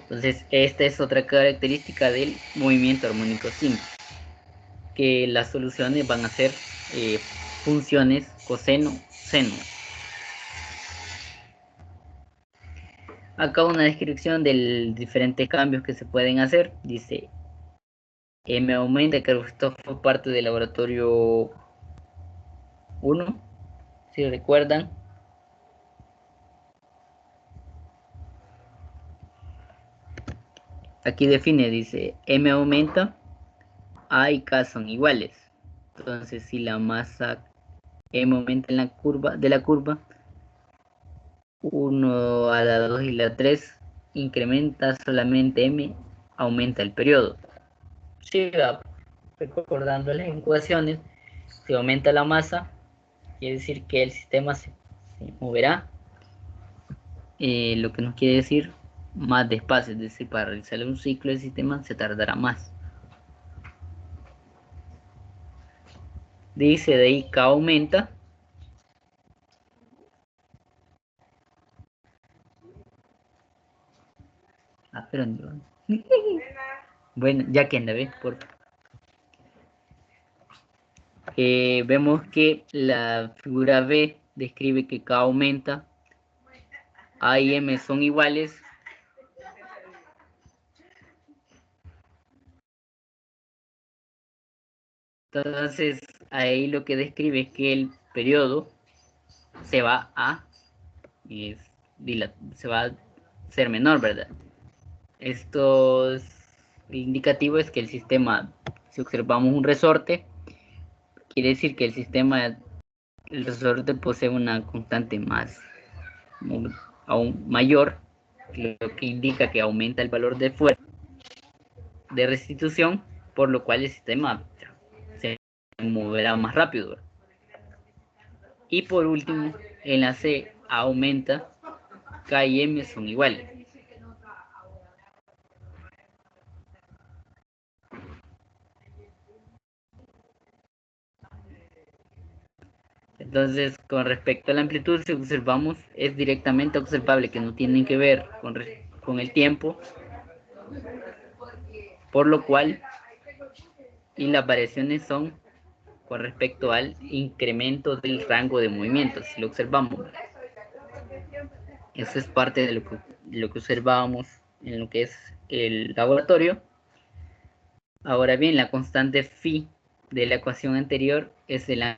Entonces, esta es otra característica del movimiento armónico simple, que las soluciones van a ser funciones coseno, seno. Acá una descripción de diferentes cambios que se pueden hacer. Dice, M aumenta, que esto fue parte del laboratorio 1, si recuerdan. Aquí define, dice, M aumenta, A y K son iguales. Entonces, si la masa M aumenta en la curva de la curva, 1 a la 2 y la 3 incrementa solamente M, aumenta el periodo. Si va recordando las ecuaciones, si aumenta la masa, quiere decir que el sistema se moverá, lo que nos quiere decir más despacio, es decir, para realizar un ciclo del sistema se tardará más. Dice de ahí K aumenta. Pero no. Bueno, ya que anda, ¿ves? Vemos que la figura B describe que K aumenta, A y M son iguales. Entonces, ahí lo que describe es que el periodo se va a ser menor, ¿verdad? Esto es indicativo, es que el sistema, si observamos un resorte, quiere decir que el resorte posee una constante aún mayor, lo que indica que aumenta el valor de fuerza de restitución, por lo cual el sistema se moverá más rápido. Y por último, en la C aumenta, K y M son iguales. Entonces, con respecto a la amplitud, si observamos, es directamente observable que no tienen que ver con el tiempo, por lo cual, y las variaciones son con respecto al incremento del rango de movimiento, si lo observamos. Eso es parte de lo que observábamos en lo que es el laboratorio. Ahora bien, la constante phi de la ecuación anterior es el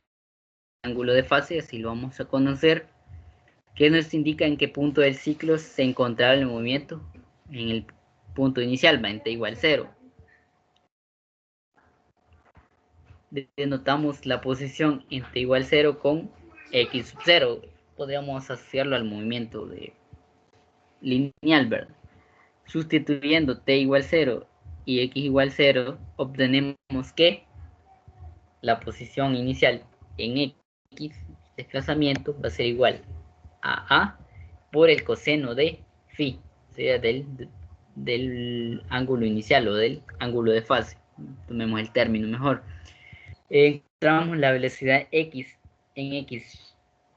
ángulo de fase, así lo vamos a conocer, que nos indica en qué punto del ciclo se encontraba el movimiento en el punto inicial, en t igual 0. Denotamos la posición en t igual 0 con x sub 0. Podríamos asociarlo al movimiento lineal, ¿verdad? Sustituyendo t igual 0 y x igual 0, obtenemos que la posición inicial en x, desplazamiento, va a ser igual a por el coseno de phi, o sea, del ángulo inicial o del ángulo de fase. Tomemos el término mejor. Encontramos la velocidad x en x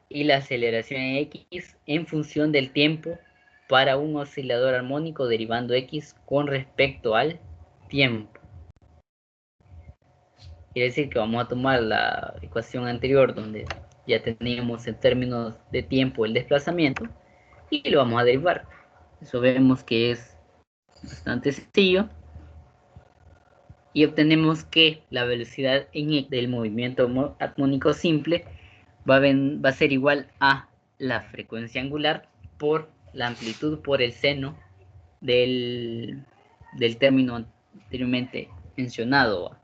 y la aceleración en x en función del tiempo para un oscilador armónico derivando x con respecto al tiempo. Quiere decir que vamos a tomar la ecuación anterior donde ya teníamos en términos de tiempo el desplazamiento y lo vamos a derivar. Eso vemos que es bastante sencillo y obtenemos que la velocidad del movimiento armónico simple va a ser igual a la frecuencia angular por la amplitud por el seno del término anteriormente mencionado.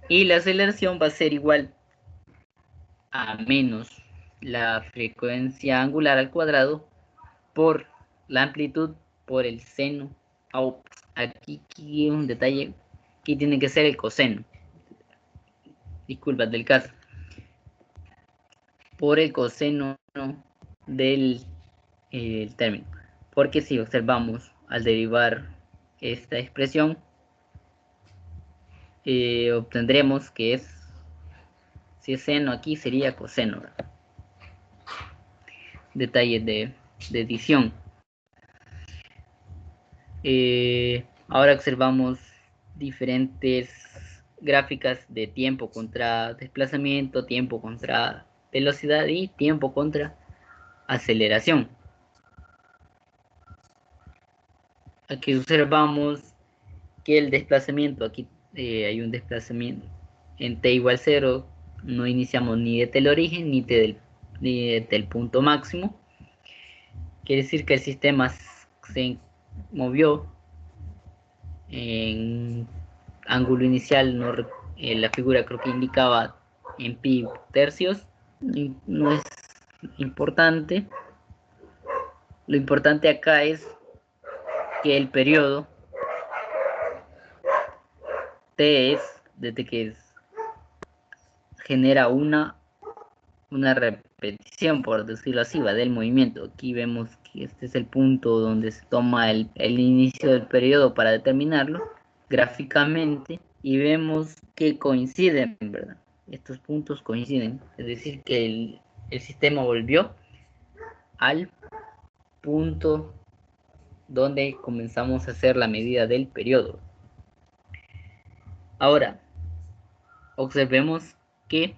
Y la aceleración va a ser igual a menos la frecuencia angular al cuadrado por la amplitud por el seno. Aquí un detalle, aquí tiene que ser el coseno, disculpas del caso, por el coseno del término, porque si observamos al derivar esta expresión, obtendremos que es Si es seno aquí sería coseno, ¿verdad? Detalles de edición. Ahora observamos diferentes gráficas de tiempo contra desplazamiento, tiempo contra velocidad y tiempo contra aceleración. Aquí observamos que el desplazamiento, aquí hay un desplazamiento en t igual 0, no iniciamos ni desde el origen ni desde el punto máximo. Quiere decir que el sistema se movió en ángulo inicial, no, la figura creo que indicaba en pi tercios, no es importante. Lo importante acá es que el periodo t es desde que genera una repetición, por decirlo así, va del movimiento. Aquí vemos que este es el punto donde se toma el inicio del periodo para determinarlo gráficamente, y vemos que coinciden, ¿verdad? Estos puntos coinciden, es decir, que el sistema volvió al punto donde comenzamos a hacer la medida del periodo. Ahora, observemos que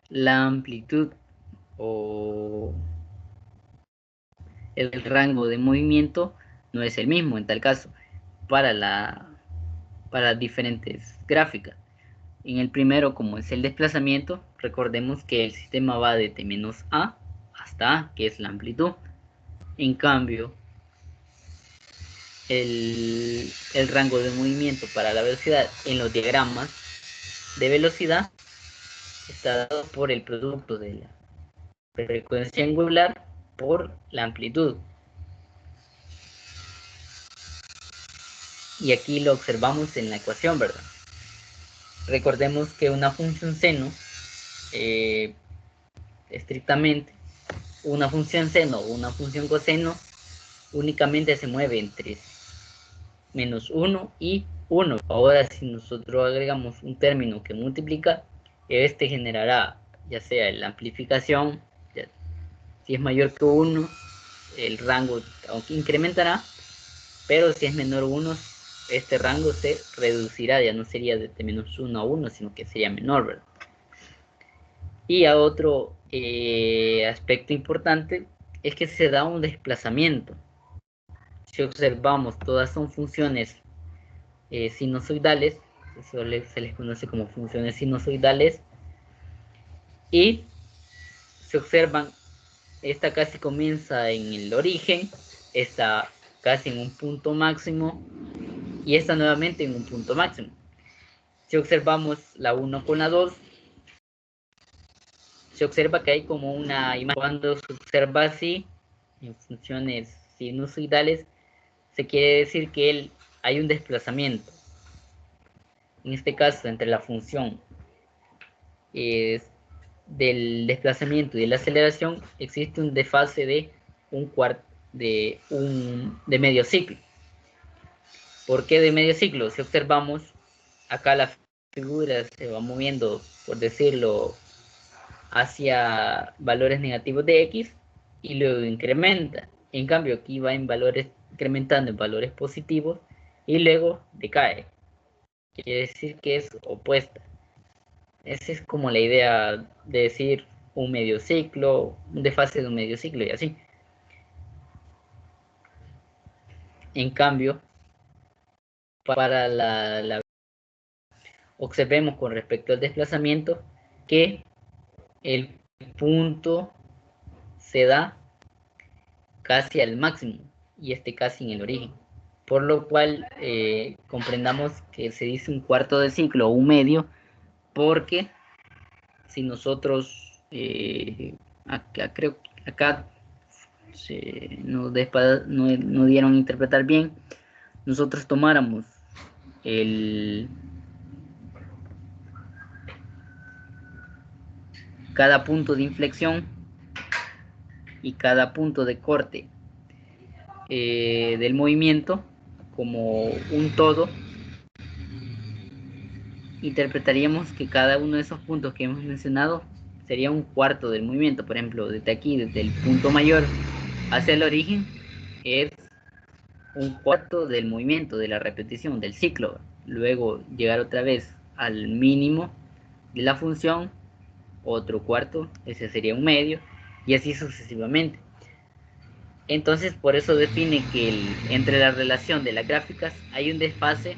la amplitud o el rango de movimiento no es el mismo en tal caso para diferentes gráficas. En el primero, como es el desplazamiento, recordemos que el sistema va de t menos a hasta a, que es la amplitud. En cambio, el rango de movimiento para la velocidad en los diagramas de velocidad está dado por el producto de la frecuencia angular por la amplitud. Y aquí lo observamos en la ecuación, ¿verdad? Recordemos que una función seno, estrictamente, una función seno o una función coseno únicamente se mueve entre menos 1 y 1. Ahora, si nosotros agregamos un término que multiplica, este generará ya sea la amplificación, si es mayor que 1, el rango incrementará, pero si es menor a 1, este rango se reducirá, ya no sería de menos 1 a 1, sino que sería menor, ¿verdad? Y a otro aspecto importante es que se da un desplazamiento. Si observamos, todas son funciones sinusoidales, se les conoce como funciones sinusoidales, y se observan, esta casi comienza en el origen, esta casi en un punto máximo, y esta nuevamente en un punto máximo. Si observamos la 1 con la 2, se observa que hay como una imagen. Cuando se observa así, en funciones sinusoidales, se quiere decir que hay un desplazamiento. En este caso, entre la función del desplazamiento y de la aceleración, existe un desfase de de medio ciclo. ¿Por qué de medio ciclo? Si observamos, acá la figura se va moviendo, por decirlo, hacia valores negativos de x y luego incrementa. En cambio, aquí va incrementando en valores positivos y luego decae. Quiere decir que es opuesta. Esa es como la idea de decir un medio ciclo, un desfase de un medio ciclo y así. En cambio, para observemos con respecto al desplazamiento que el punto se da casi al máximo y casi en el origen, por lo cual comprendamos que se dice un cuarto de ciclo o un medio, porque si nosotros acá no dieron a interpretar bien, nosotros tomáramos cada punto de inflexión y cada punto de corte del movimiento como un todo, interpretaríamos que cada uno de esos puntos que hemos mencionado sería un cuarto del movimiento. Por ejemplo, desde aquí, desde el punto mayor hacia el origen, es un cuarto del movimiento, de la repetición, del ciclo. Luego llegar otra vez al mínimo de la función, otro cuarto, ese sería un medio, y así sucesivamente. Entonces, por eso define que entre la relación de las gráficas hay un desfase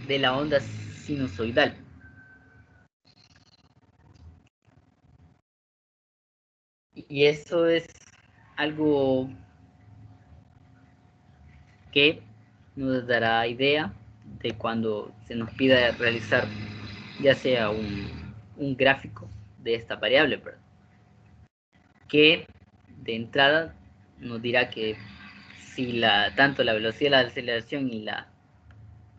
de la onda sinusoidal. Y eso es algo que nos dará idea de cuando se nos pida realizar ya sea un gráfico de esta variable, ¿verdad? Que de entrada nos dirá que si tanto la velocidad, la aceleración y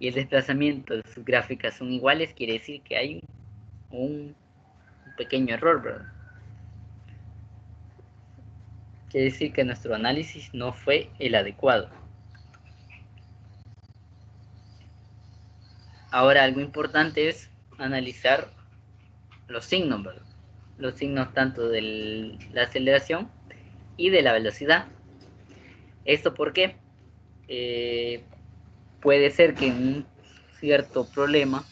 el desplazamiento de sus gráficas son iguales, quiere decir que hay un pequeño error, ¿verdad? Quiere decir que nuestro análisis no fue el adecuado. Ahora, algo importante es analizar los signos, ¿verdad? Los signos tanto de la aceleración y de la velocidad. ¿Esto por qué? Puede ser que en un cierto problema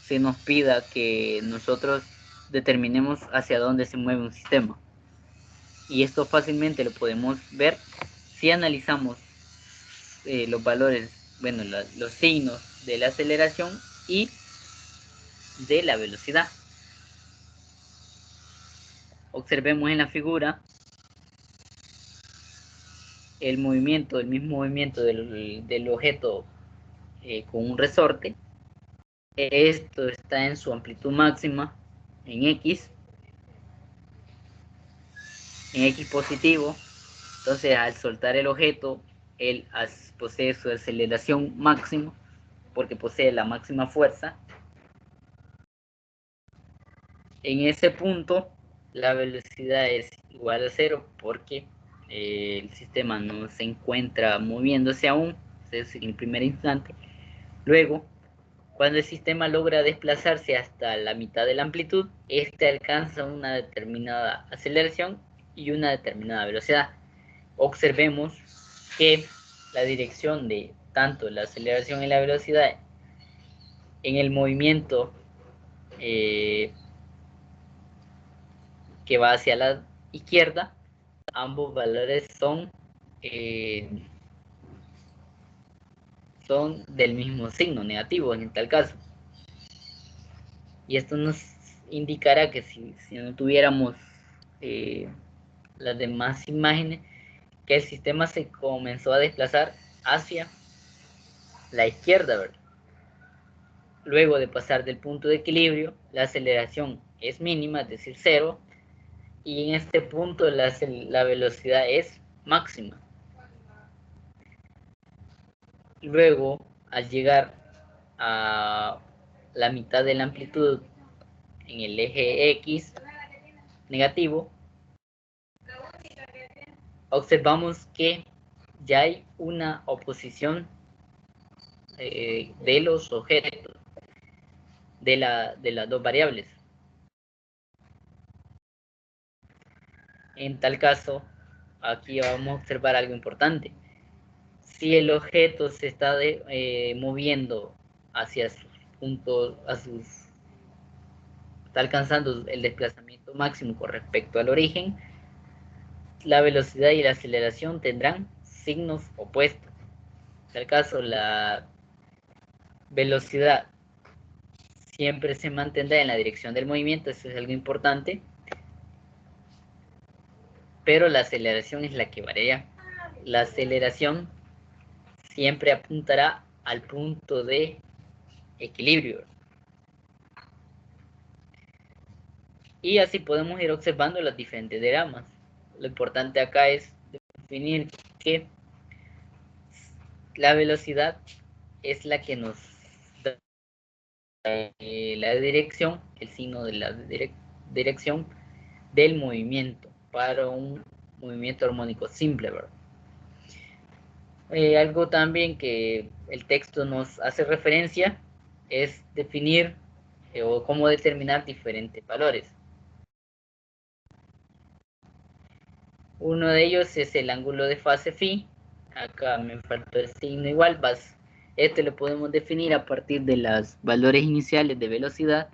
se nos pida que nosotros determinemos hacia dónde se mueve un sistema. Y esto fácilmente lo podemos ver si analizamos los valores, bueno, los signos de la aceleración y de la velocidad. Observemos en la figura el movimiento, el mismo movimiento del objeto con un resorte. Esto está en su amplitud máxima en X positivo. Entonces, al soltar el objeto, él posee su aceleración máxima porque posee la máxima fuerza. En ese punto, la velocidad es igual a 0 porque el sistema no se encuentra moviéndose aún, es en el primer instante. Luego, cuando el sistema logra desplazarse hasta la mitad de la amplitud, este alcanza una determinada aceleración y una determinada velocidad. Observemos que la dirección de tanto la aceleración y la velocidad en el movimiento que va hacia la izquierda, ambos valores son del mismo signo, negativo en tal caso. Y esto nos indicará que si no tuviéramos las demás imágenes, que el sistema se comenzó a desplazar hacia la izquierda, ¿verdad? Luego de pasar del punto de equilibrio, la aceleración es mínima, es decir, 0, y en este punto la velocidad es máxima. Luego, al llegar a la mitad de la amplitud en el eje X negativo, observamos que ya hay una oposición de los objetos de las dos variables. En tal caso, aquí vamos a observar algo importante. Si el objeto se está moviendo hacia sus puntos, está alcanzando el desplazamiento máximo con respecto al origen, la velocidad y la aceleración tendrán signos opuestos. En tal caso, la velocidad siempre se mantendrá en la dirección del movimiento, eso es algo importante, pero la aceleración es la que varía. La aceleración siempre apuntará al punto de equilibrio. Y así podemos ir observando las diferentes diagramas. Lo importante acá es definir que la velocidad es la que nos da la dirección, el signo de la dirección del movimiento para un movimiento armónico simple, ¿verdad? Algo también que el texto nos hace referencia es definir o cómo determinar diferentes valores. Uno de ellos es el ángulo de fase phi. Acá me faltó el signo igual. Este lo podemos definir a partir de los valores iniciales de velocidad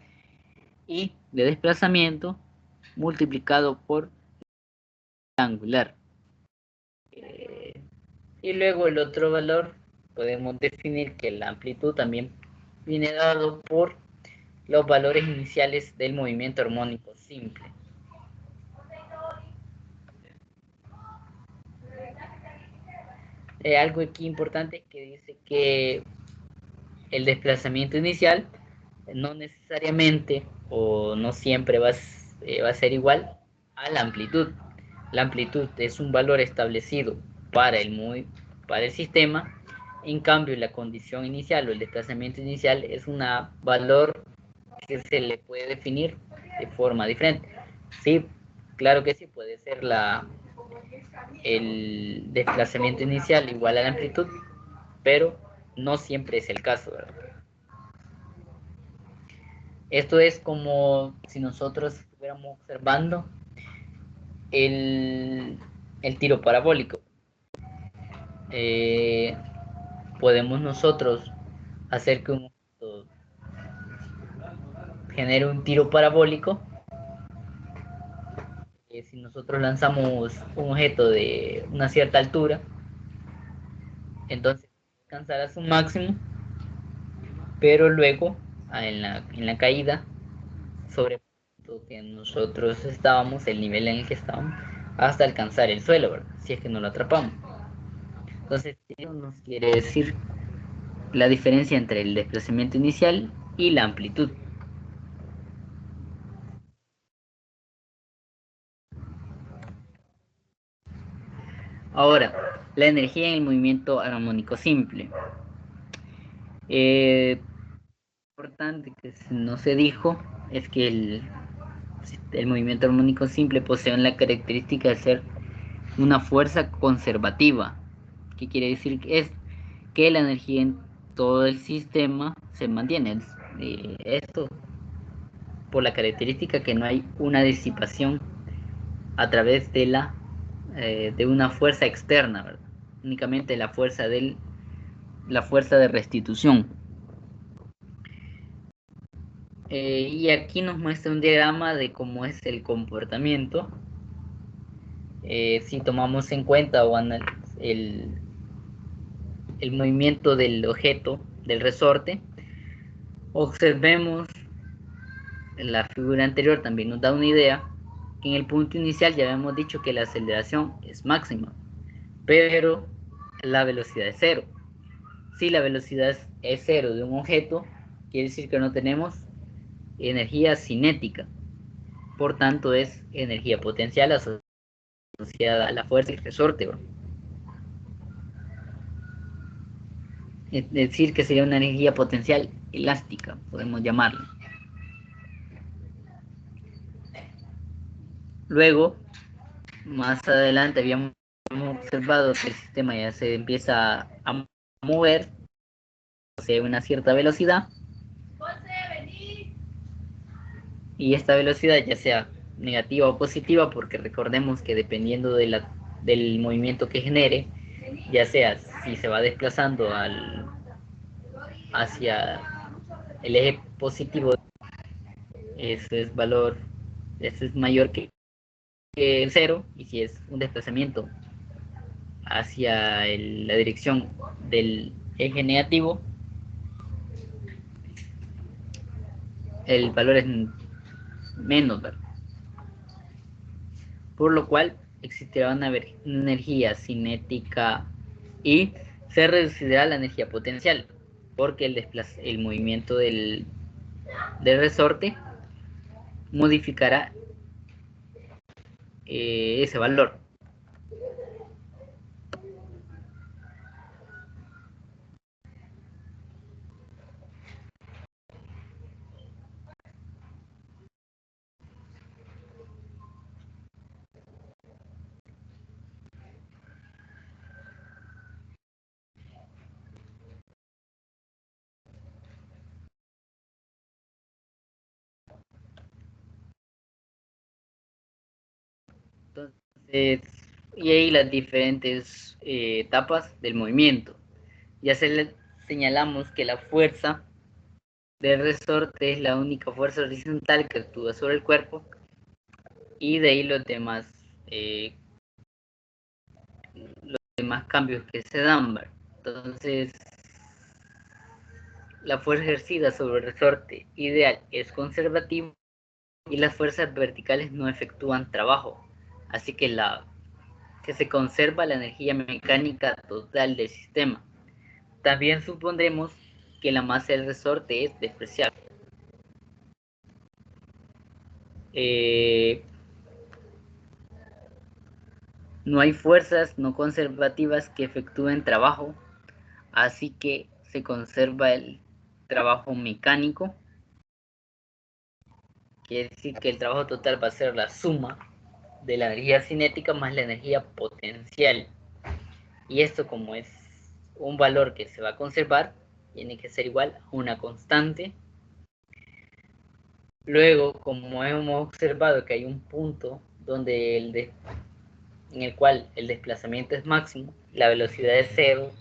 y de desplazamiento multiplicado por angular. Y luego el otro valor podemos definir que la amplitud también viene dado por los valores iniciales del movimiento armónico simple. Algo aquí importante que dice que el desplazamiento inicial no necesariamente o no siempre va a ser igual a la amplitud. La amplitud es un valor establecido para el sistema. En cambio, la condición inicial o el desplazamiento inicial es un valor que se le puede definir de forma diferente. Sí, claro que sí, puede ser el desplazamiento inicial igual a la amplitud, pero no siempre es el caso, ¿verdad? Esto es como si nosotros estuviéramos observando el, el tiro parabólico. Podemos nosotros hacer que un objeto genere un tiro parabólico. Si nosotros lanzamos un objeto de una cierta altura, entonces alcanzará su máximo, pero luego en la caída sobre lo que nosotros estábamos, el nivel en el que estábamos, hasta alcanzar el suelo, ¿verdad? Si es que no lo atrapamos. Entonces, eso nos quiere decir la diferencia entre el desplazamiento inicial y la amplitud. Ahora, la energía en el movimiento armónico simple. Importante que no se dijo es que el movimiento armónico simple posee la característica de ser una fuerza conservativa. ¿Qué quiere decir? Es que la energía en todo el sistema se mantiene. Esto por la característica que no hay una disipación a través de una fuerza externa, ¿verdad? Únicamente la fuerza de restitución. Y aquí nos muestra un diagrama de cómo es el comportamiento. Si tomamos en cuenta el movimiento del objeto, del resorte, observemos en la figura anterior también nos da una idea que en el punto inicial ya habíamos dicho que la aceleración es máxima, pero la velocidad es cero. Si la velocidad es cero de un objeto, quiere decir que no tenemos energía cinética, por tanto es energía potencial asociada a la fuerza del resorte, ¿no? Es decir, que sería una energía potencial elástica, podemos llamarlo. Luego, más adelante habíamos observado que el sistema ya se empieza a mover, o sea, a una cierta velocidad, y esta velocidad ya sea negativa o positiva, porque recordemos que dependiendo del movimiento que genere, ya sea si se va desplazando hacia el eje positivo, ese es mayor que el cero, y si es un desplazamiento hacia la dirección del eje negativo, el valor es menos, ¿verdad? Por lo cual existirá una energía cinética y se reducirá la energía potencial, porque el movimiento del resorte modificará ese valor. Y ahí las diferentes etapas del movimiento. Ya señalamos que la fuerza del resorte es la única fuerza horizontal que actúa sobre el cuerpo, y de ahí los demás cambios que se dan, ¿verdad? Entonces, la fuerza ejercida sobre el resorte ideal es conservativa y las fuerzas verticales no efectúan trabajo, así que se conserva la energía mecánica total del sistema. También supondremos que la masa del resorte es despreciable. No hay fuerzas no conservativas que efectúen trabajo, así que se conserva el trabajo mecánico. Quiere decir que el trabajo total va a ser la suma de la energía cinética más la energía potencial. Y esto, como es un valor que se va a conservar, tiene que ser igual a una constante. Luego, como hemos observado que hay un punto donde en el cual el desplazamiento es máximo, la velocidad es cero,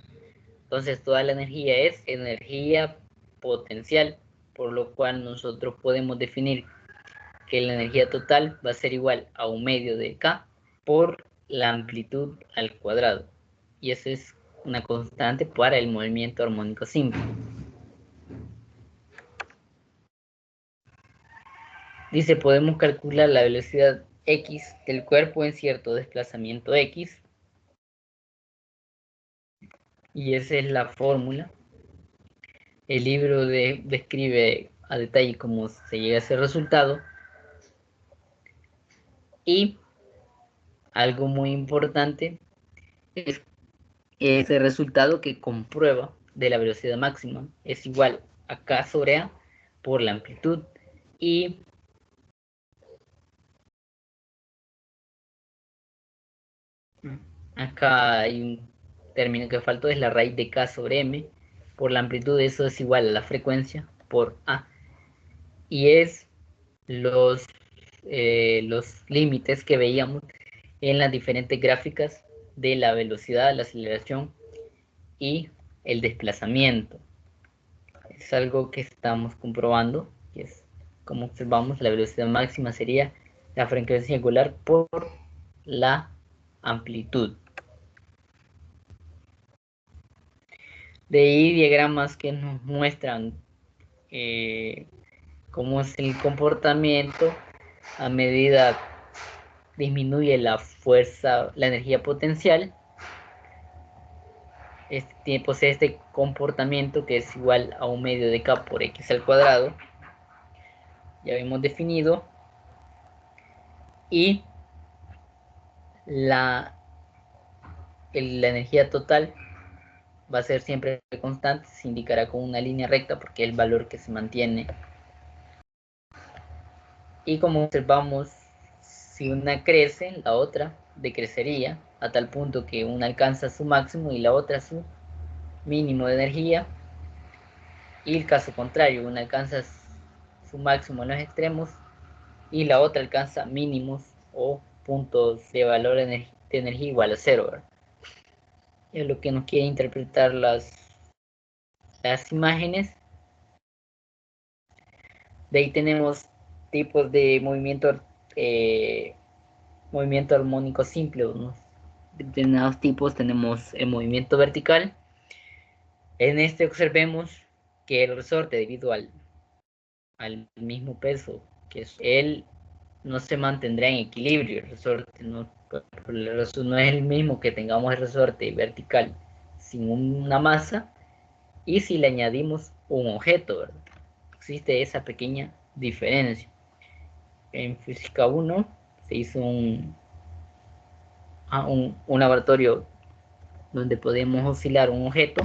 entonces toda la energía es energía potencial, por lo cual nosotros podemos definir que la energía total va a ser igual a 1/2 de K por la amplitud al cuadrado. Y eso es una constante para el movimiento armónico simple. Dice, podemos calcular la velocidad X del cuerpo en cierto desplazamiento X. Y esa es la fórmula. El libro describe a detalle cómo se llega a ese resultado. Y algo muy importante es ese resultado que comprueba de la velocidad máxima es igual a K sobre A por la amplitud. Y acá hay un término que faltó, es la raíz de K sobre M por la amplitud. Eso es igual a la frecuencia por A. Y es los límites que veíamos en las diferentes gráficas de la velocidad, la aceleración y el desplazamiento. Es algo que estamos comprobando, que es, como observamos, la velocidad máxima sería la frecuencia angular por la amplitud. De ahí diagramas que nos muestran cómo es el comportamiento a medida disminuye la fuerza, la energía potencial. Posee este comportamiento que es igual a 1/2 de K por X al cuadrado. Ya habíamos definido. Y la energía total va a ser siempre constante, se indicará con una línea recta porque es el valor que se mantiene. Y como observamos, si una crece, la otra decrecería a tal punto que una alcanza su máximo y la otra su mínimo de energía. Y el caso contrario, una alcanza su máximo en los extremos y la otra alcanza mínimos o puntos de valor de energía igual a 0, ¿verdad? Es lo que nos quiere interpretar las imágenes. De ahí tenemos tipos de movimiento armónico simple. Unos determinados tipos tenemos el movimiento vertical. En este observemos que el resorte, debido al mismo peso que es él, no se mantendrá en equilibrio. El resorte no es el mismo que tengamos el resorte vertical sin una masa y si le añadimos un objeto, ¿verdad? Existe esa pequeña diferencia. En física 1 se hizo un laboratorio donde podemos oscilar un objeto,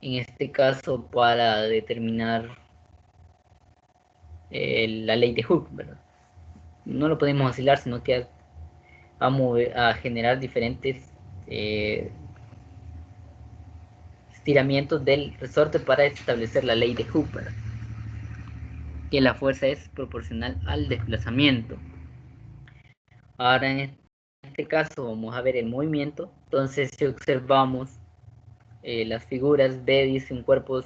en este caso para determinar la ley de Hooke, ¿verdad? No lo podemos oscilar, sino que vamos a generar diferentes estiramientos del resorte para establecer la ley de Hooke, ¿verdad? Que la fuerza es proporcional al desplazamiento. Ahora en este caso vamos a ver el movimiento. Entonces si observamos las figuras, B dice un cuerpo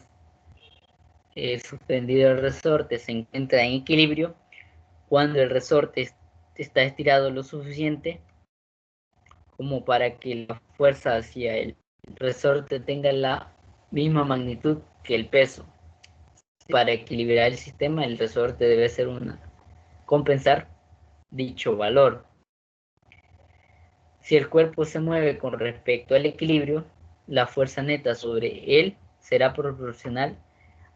suspendido del resorte se encuentra en equilibrio cuando el resorte está estirado lo suficiente como para que la fuerza hacia el resorte tenga la misma magnitud que el peso. Para equilibrar el sistema, el resorte debe ser compensar dicho valor. Si el cuerpo se mueve con respecto al equilibrio, la fuerza neta sobre él será proporcional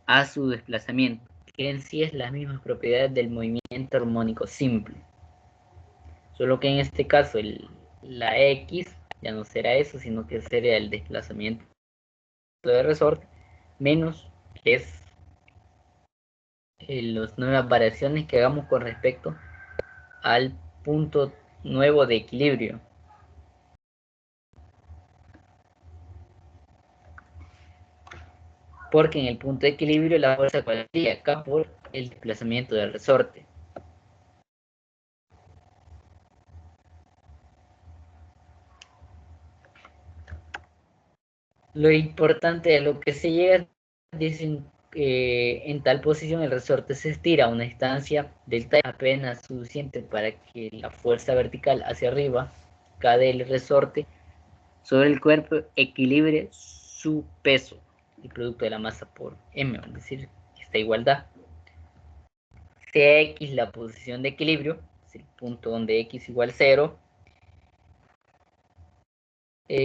a su desplazamiento, que en sí es las mismas propiedades del movimiento armónico simple. Solo que en este caso la X ya no será eso, sino que sería el desplazamiento de resorte menos es las nuevas variaciones que hagamos con respecto al punto nuevo de equilibrio. Porque en el punto de equilibrio la fuerza cuadraría acá por el desplazamiento del resorte. Lo importante de lo que se llega, dicen que en tal posición el resorte se estira a una distancia delta apenas suficiente para que la fuerza vertical hacia arriba del resorte sobre el cuerpo equilibre su peso, el producto de la masa por m, es decir, esta igualdad. Sea x la posición de equilibrio, es el punto donde x igual 0,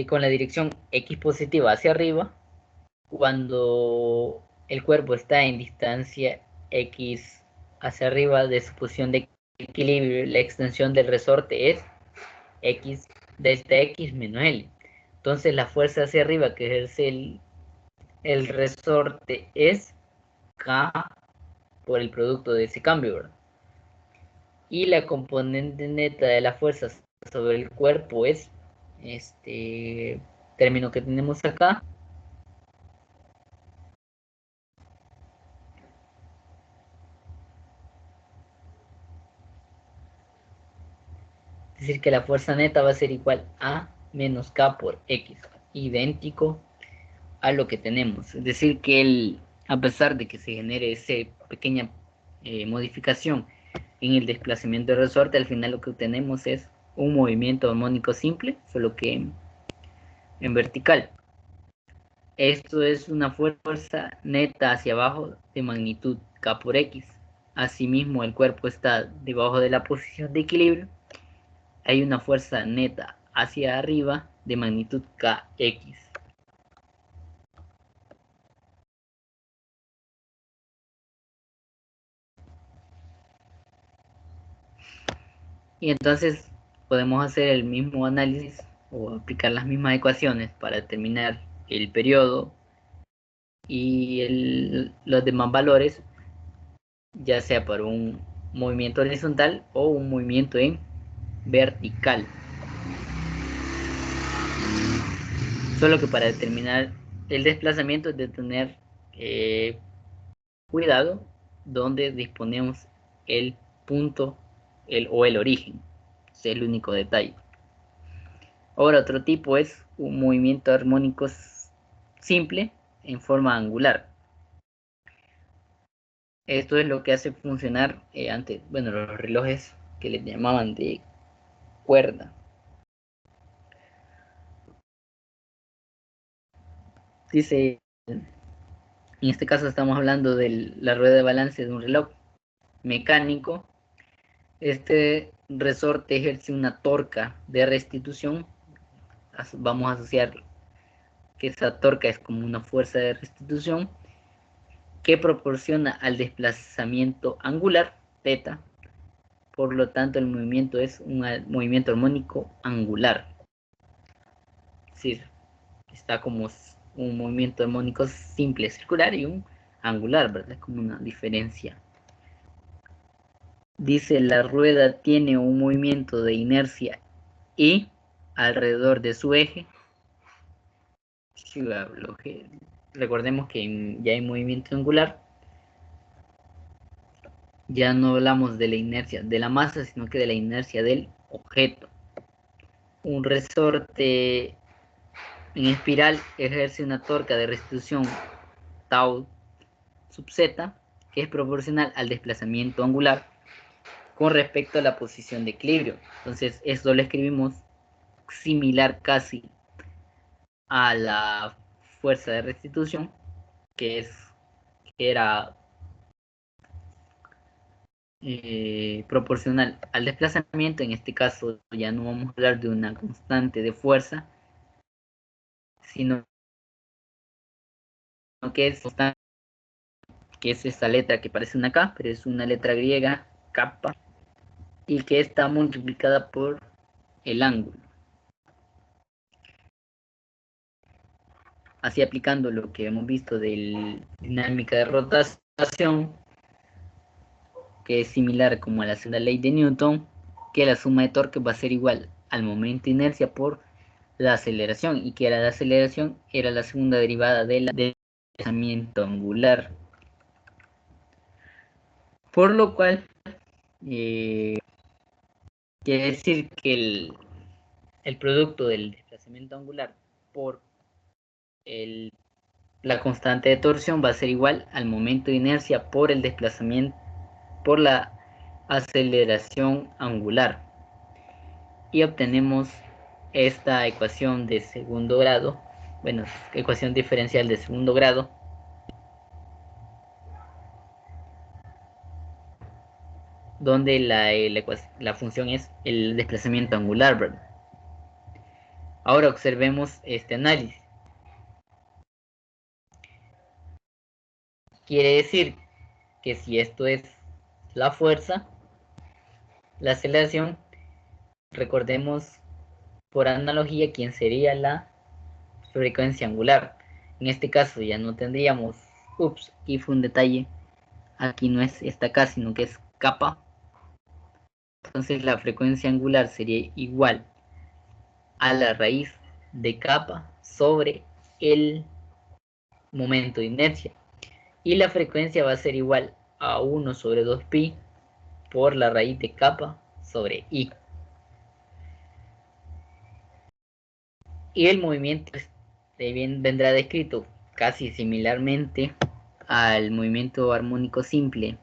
con la dirección x positiva hacia arriba, cuando el cuerpo está en distancia x hacia arriba de su posición de equilibrio, la extensión del resorte es x delta x menos L. Entonces la fuerza hacia arriba que ejerce el resorte es K por el producto de ese cambio, ¿verdad? Y la componente neta de la fuerza sobre el cuerpo es este término que tenemos acá. Es decir, que la fuerza neta va a ser igual a menos K por X, idéntico a lo que tenemos. Es decir, que a pesar de que se genere esa pequeña modificación en el desplazamiento del resorte, al final lo que obtenemos es un movimiento armónico simple, solo que en vertical. Esto es una fuerza neta hacia abajo de magnitud K por X. Asimismo, el cuerpo está debajo de la posición de equilibrio. Hay una fuerza neta hacia arriba de magnitud Kx. Y entonces podemos hacer el mismo análisis o aplicar las mismas ecuaciones para determinar el periodo y los demás valores, ya sea para un movimiento horizontal o un movimiento en vertical. Solo que para determinar el desplazamiento es de tener cuidado donde disponemos el punto o el origen. Ese es el único detalle. Ahora otro tipo es un movimiento armónico simple en forma angular. Esto es lo que hace funcionar antes, bueno, los relojes que les llamaban de cuerda. Dice, en este caso estamos hablando de la rueda de balance de un reloj mecánico. Este resorte ejerce una torca de restitución. Vamos a asociar que esa torca es como una fuerza de restitución que proporciona al desplazamiento angular, θ. Por lo tanto, el movimiento es un movimiento armónico angular. Es decir, está como un movimiento armónico simple circular y un angular, ¿verdad? Como una diferencia. Dice, la rueda tiene un movimiento de inercia y alrededor de su eje. Recordemos que ya hay movimiento angular. Ya no hablamos de la inercia de la masa, sino que de la inercia del objeto. Un resorte en espiral ejerce una torca de restitución tau sub z, que es proporcional al desplazamiento angular con respecto a la posición de equilibrio. Entonces esto lo escribimos similar casi a la fuerza de restitución, que era proporcional al desplazamiento. En este caso ya no vamos a hablar de una constante de fuerza, sino que es constante, que es esta letra que parece una K, pero es una letra griega, kappa, y que está multiplicada por el ángulo. Así, aplicando lo que hemos visto de dinámica de rotación, que es similar como a la segunda ley de Newton, que la suma de torque va a ser igual al momento de inercia por la aceleración, y que la aceleración era la segunda derivada del desplazamiento angular. Por lo cual, quiere decir que el producto del desplazamiento angular por la constante de torsión va a ser igual al momento de inercia por el desplazamiento, por la aceleración angular. Y obtenemos esta ecuación de segundo grado, bueno, ecuación diferencial de segundo grado, donde la función es el desplazamiento angular, ¿verdad? Ahora observemos este análisis. Quiere decir que si esto es la fuerza, la aceleración, recordemos por analogía quién sería la frecuencia angular. En este caso ya no tendríamos, y fue un detalle, aquí no es esta K, sino que es kappa. Entonces la frecuencia angular sería igual a la raíz de kappa sobre el momento de inercia. Y la frecuencia va a ser igual a 1 sobre 2pi por la raíz de kappa sobre i. Y el movimiento vendrá descrito casi similarmente al movimiento armónico simple,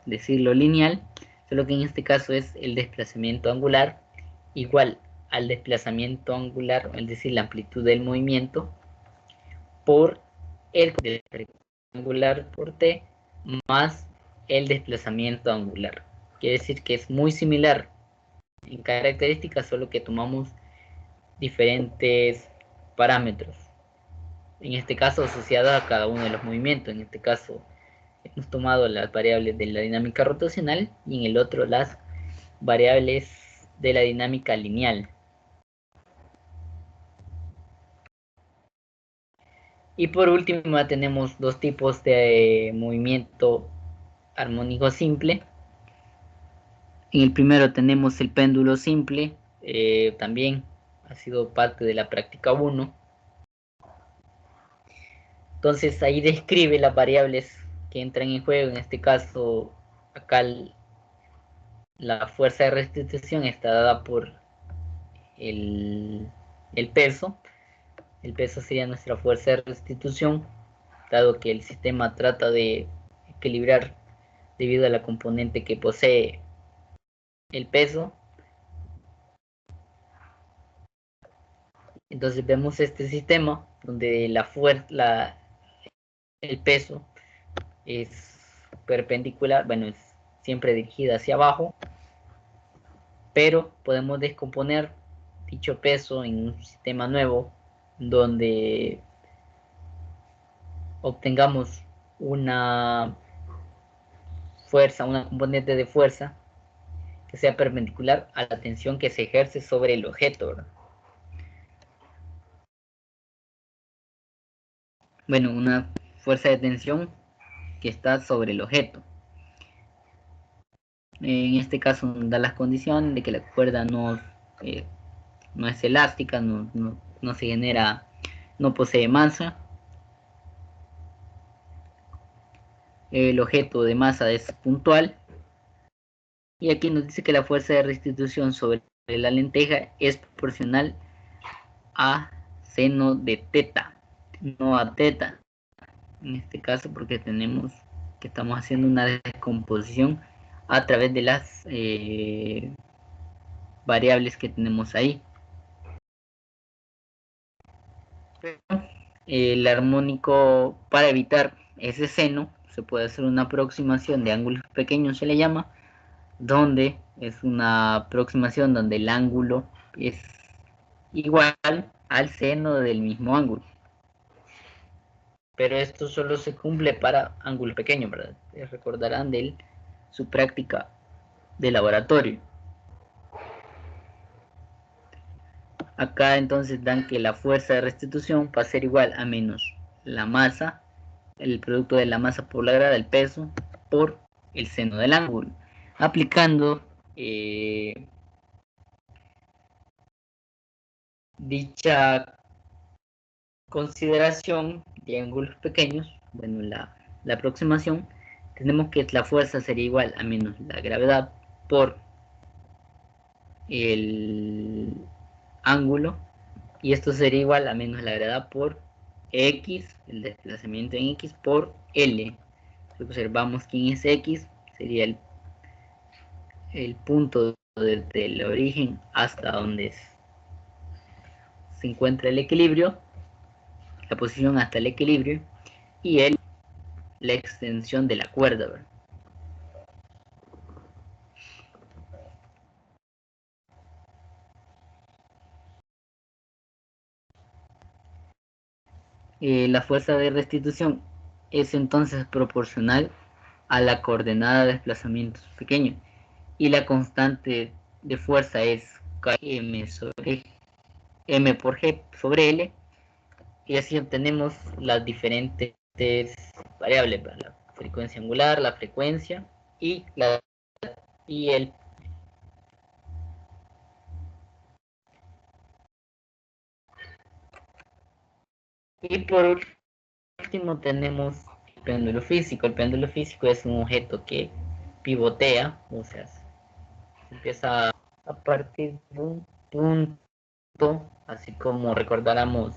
decirlo lineal, solo que en este caso es el desplazamiento angular igual al desplazamiento angular, es decir, la amplitud del movimiento, por el angular por t más el desplazamiento angular. Quiere decir que es muy similar en características, solo que tomamos diferentes parámetros, en este caso asociados a cada uno de los movimientos. En este caso hemos tomado las variables de la dinámica rotacional y en el otro las variables de la dinámica lineal. Y por último tenemos dos tipos de movimiento armónico simple. En el primero tenemos el péndulo simple, también ha sido parte de la práctica 1. Entonces ahí describe las variables que entran en juego. En este caso, acá la fuerza de restitución está dada por el peso. El peso sería nuestra fuerza de restitución, dado que el sistema trata de equilibrar debido a la componente que posee el peso. Entonces vemos este sistema donde el peso es perpendicular, bueno, es siempre dirigida hacia abajo, pero podemos descomponer dicho peso en un sistema nuevo donde obtengamos una fuerza, una componente de fuerza que sea perpendicular a la tensión que se ejerce sobre el objeto, ¿verdad? Bueno, una fuerza de tensión que está sobre el objeto. En este caso nos da las condiciones de que la cuerda no es elástica, no se genera, no posee masa. El objeto de masa es puntual Y aquí nos dice que la fuerza de restitución sobre la lenteja es proporcional a seno de teta, no a teta. En este caso porque tenemos que estamos haciendo una descomposición a través de las variables que tenemos ahí. El armónico, para evitar ese seno, se puede hacer una aproximación de ángulos pequeños, se le llama, donde es una aproximación donde el ángulo es igual al seno del mismo ángulo. Pero esto solo se cumple para ángulos pequeños, ¿verdad? Recordarán de su práctica de laboratorio. Acá entonces dan que la fuerza de restitución va a ser igual a menos la masa, el producto de la masa por la grada, el peso, por el seno del ángulo. Aplicando dicha consideración de ángulos pequeños, bueno, la aproximación, tenemos que la fuerza sería igual a menos la gravedad por el ángulo, y esto sería igual a menos la gravedad por x, el desplazamiento en x, por L. Si observamos quién es x, sería el punto desde el origen hasta donde se encuentra el equilibrio, la posición hasta el equilibrio, y L, la extensión de la cuerda, ¿verdad? La fuerza de restitución es entonces proporcional a la coordenada de desplazamientos pequeños, y la constante de fuerza es km sobre m por g sobre l, y así obtenemos las diferentes variables, la frecuencia angular, la frecuencia y el. Y por último tenemos el péndulo físico. El péndulo físico es un objeto que pivotea, o sea, empieza a partir de un punto, así como recordamos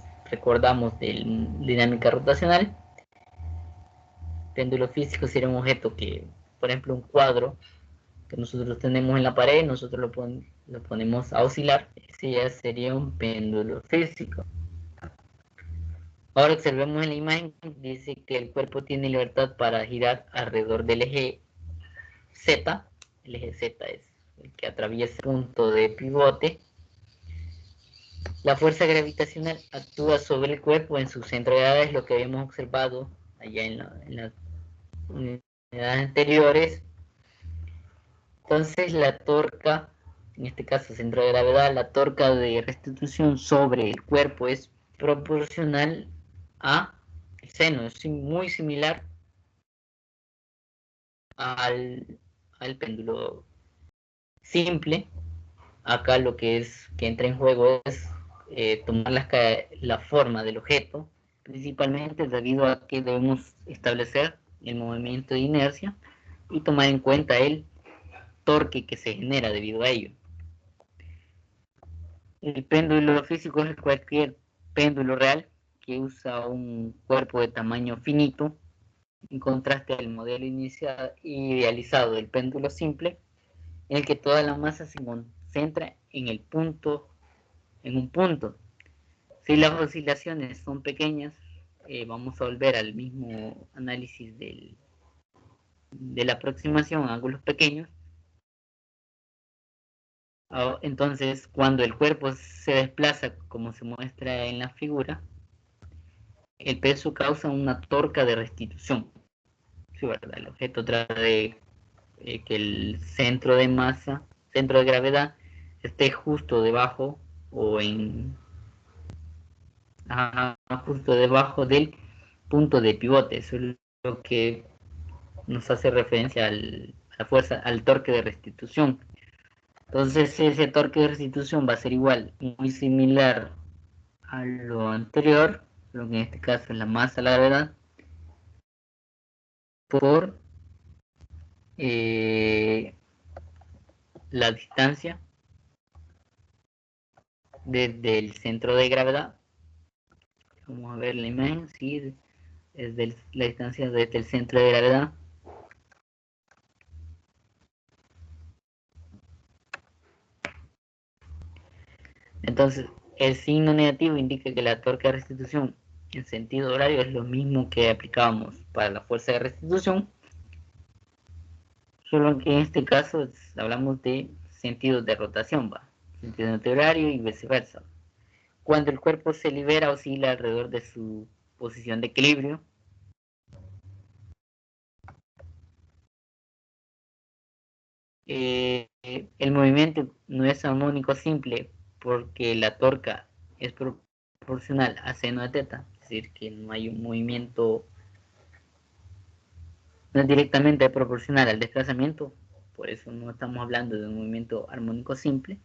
de dinámica rotacional. Péndulo físico sería un objeto que, por ejemplo, un cuadro que nosotros tenemos en la pared, nosotros lo ponemos a oscilar, ese ya sería un péndulo físico. Ahora observemos en la imagen, dice que el cuerpo tiene libertad para girar alrededor del eje Z. El eje Z es el que atraviesa el punto de pivote. La fuerza gravitacional actúa sobre el cuerpo en su centro de gravedad, es lo que habíamos observado allá en las unidades anteriores. Entonces la torca, en este caso centro de gravedad, la torca de restitución sobre el cuerpo es proporcional a el seno, es muy similar al péndulo simple. Acá lo que entra en juego es tomar la forma del objeto, principalmente debido a que debemos establecer el movimiento de inercia y tomar en cuenta el torque que se genera debido a ello. El péndulo físico es cualquier péndulo real que usa un cuerpo de tamaño finito, en contraste al modelo idealizado del péndulo simple, en el que toda la masa se concentra en un punto. Si las oscilaciones son pequeñas, vamos a volver al mismo análisis de la aproximación a ángulos pequeños. Entonces, cuando el cuerpo se desplaza, como se muestra en la figura, el peso causa una torca de restitución. Sí, ¿verdad? El objeto trata de que el centro de masa, centro de gravedad, esté justo debajo o justo debajo del punto de pivote. Eso es lo que nos hace referencia a la fuerza, al torque de restitución. Entonces ese torque de restitución va a ser igual, muy similar a lo anterior, lo que en este caso es la masa, la gravedad, por la distancia desde el centro de gravedad. Vamos a ver la imagen, sí, es la distancia desde el centro de gravedad. Entonces, el signo negativo indica que la torque de restitución en sentido horario es lo mismo que aplicábamos para la fuerza de restitución, solo que en este caso hablamos de sentidos de rotación, ¿va? Sentido antihorario y viceversa. Cuando el cuerpo se libera, oscila alrededor de su posición de equilibrio. El movimiento no es armónico simple porque la torca es proporcional a seno de teta, es decir, que no hay un movimiento, no es directamente proporcional al desplazamiento, por eso no estamos hablando de un movimiento armónico simple,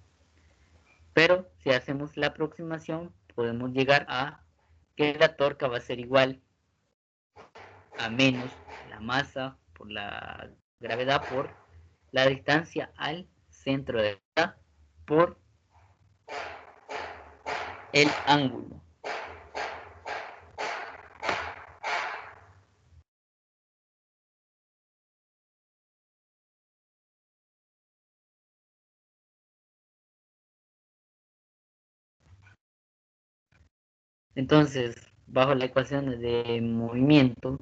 pero si hacemos la aproximación podemos llegar a que la torca va a ser igual a menos la masa por la gravedad por la distancia al centro de gravedad por el ángulo. Entonces, bajo la ecuación de movimiento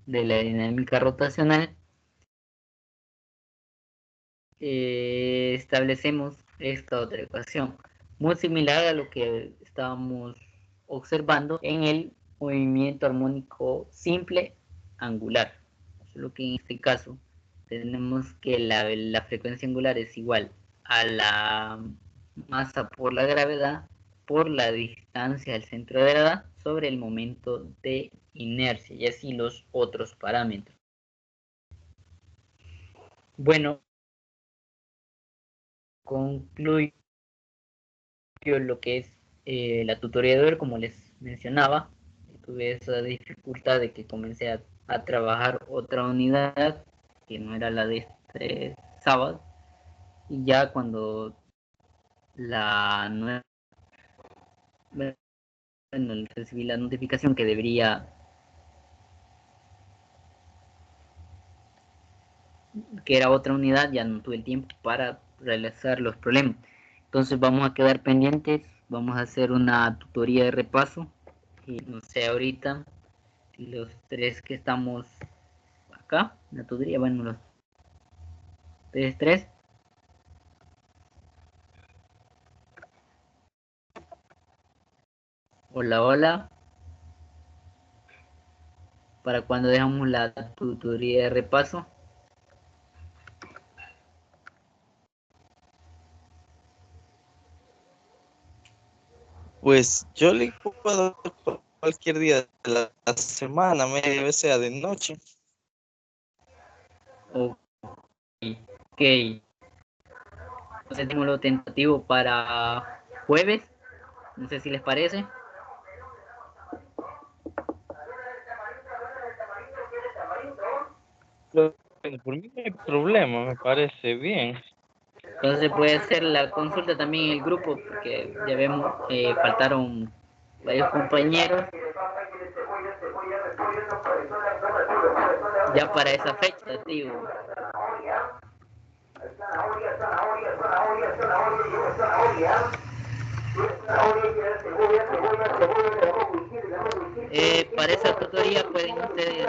de la dinámica rotacional, establecemos esta otra ecuación, muy similar a lo que estábamos observando en el movimiento armónico simple angular. Solo que en este caso tenemos que la frecuencia angular es igual a la masa por la gravedad por la distancia del centro de gravedad sobre el momento de inercia y así los otros parámetros. Bueno, concluyo lo que es la tutoría de hoy, como les mencionaba. Tuve esa dificultad de que comencé a trabajar otra unidad que no era la de este sábado, y ya cuando la nueva, bueno, recibí la notificación que debería, que era otra unidad, ya no tuve el tiempo para realizar los problemas. Entonces vamos a quedar pendientes, vamos a hacer una tutoría de repaso, y no sé ahorita, los tres que estamos acá, la tutoría, bueno, los tres. Hola, hola. ¿Para cuando dejamos la tutoría de repaso? Pues yo le puedo dar cualquier día de la semana, media vez sea de noche. Ok. Entonces tenemos lo tentativo para jueves. No sé si les parece. Por mí no hay problema, me parece bien. Entonces puede ser la consulta también en el grupo, porque ya vemos, faltaron varios compañeros ya para esa fecha, tío. Para esa tutoría pueden ustedes,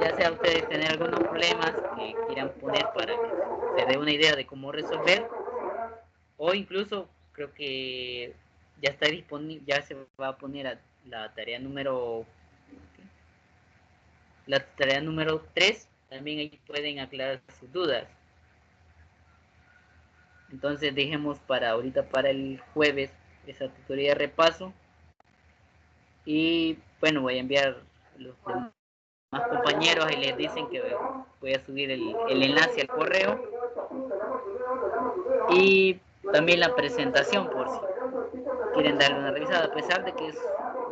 ya sea ustedes tener algunos problemas que quieran poner para que se dé una idea de cómo resolver, o incluso creo que ya está disponible, ya se va a poner la tarea número 3, también ahí pueden aclarar sus dudas. Entonces dejemos para ahorita, para el jueves, esa tutoría de repaso. Y bueno, voy a enviar los demás compañeros y les dicen que voy a subir el enlace al correo. Y también la presentación, por si quieren darle una revisada, a pesar de que es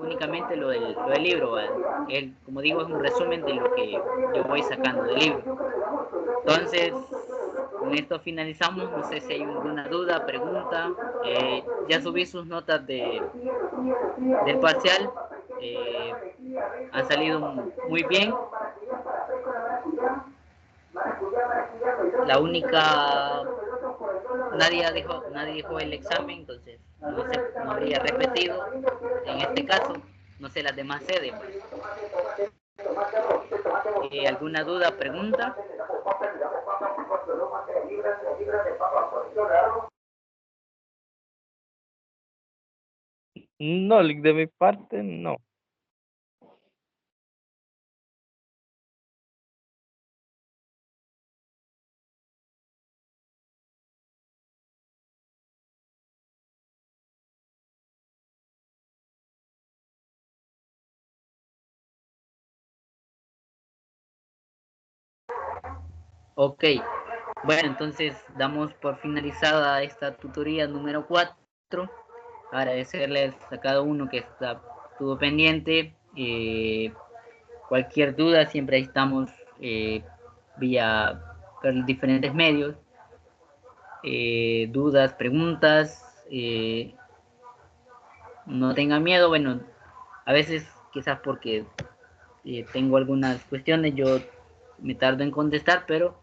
únicamente lo del libro. Como digo, es un resumen de lo que yo voy sacando del libro. Entonces, con esto finalizamos. No sé si hay alguna duda, pregunta. Ya subí sus notas del parcial. Han salido muy bien. La única, nadie dejó el examen, entonces no habría repetido en este caso. No sé las demás sedes. ¿Alguna duda, pregunta? No, de mi parte, no. Ok, bueno, entonces damos por finalizada esta tutoría número 4. Agradecerles a cada uno que estuvo pendiente. Cualquier duda, siempre ahí estamos vía por diferentes medios. Dudas, preguntas, no tengan miedo. Bueno, a veces quizás porque tengo algunas cuestiones, yo me tardo en contestar, pero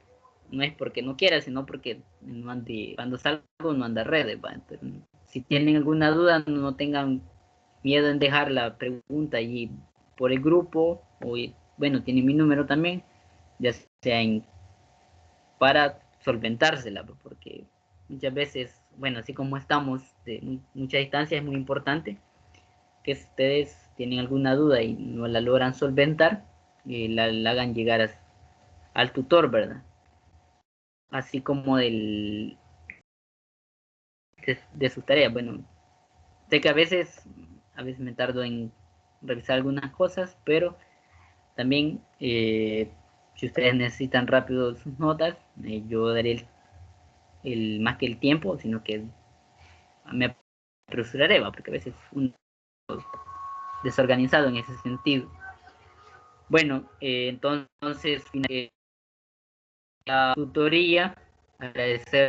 no es porque no quiera, sino porque no ande, cuando salgo no anda redes. Entonces, si tienen alguna duda, no tengan miedo en dejar la pregunta allí por el grupo, o bueno, tienen mi número también, ya sea para solventársela, porque muchas veces, bueno, así como estamos de mucha distancia, es muy importante que ustedes tienen alguna duda y no la logran solventar, la hagan llegar al tutor, ¿verdad? Así como de sus tareas. Bueno, sé que a veces me tardo en revisar algunas cosas, pero también si ustedes necesitan rápido sus notas, yo daré más que el tiempo, sino que me apresuraré, ¿va? Porque a veces uno es desorganizado en ese sentido. Bueno, entonces, la tutoría, agradecer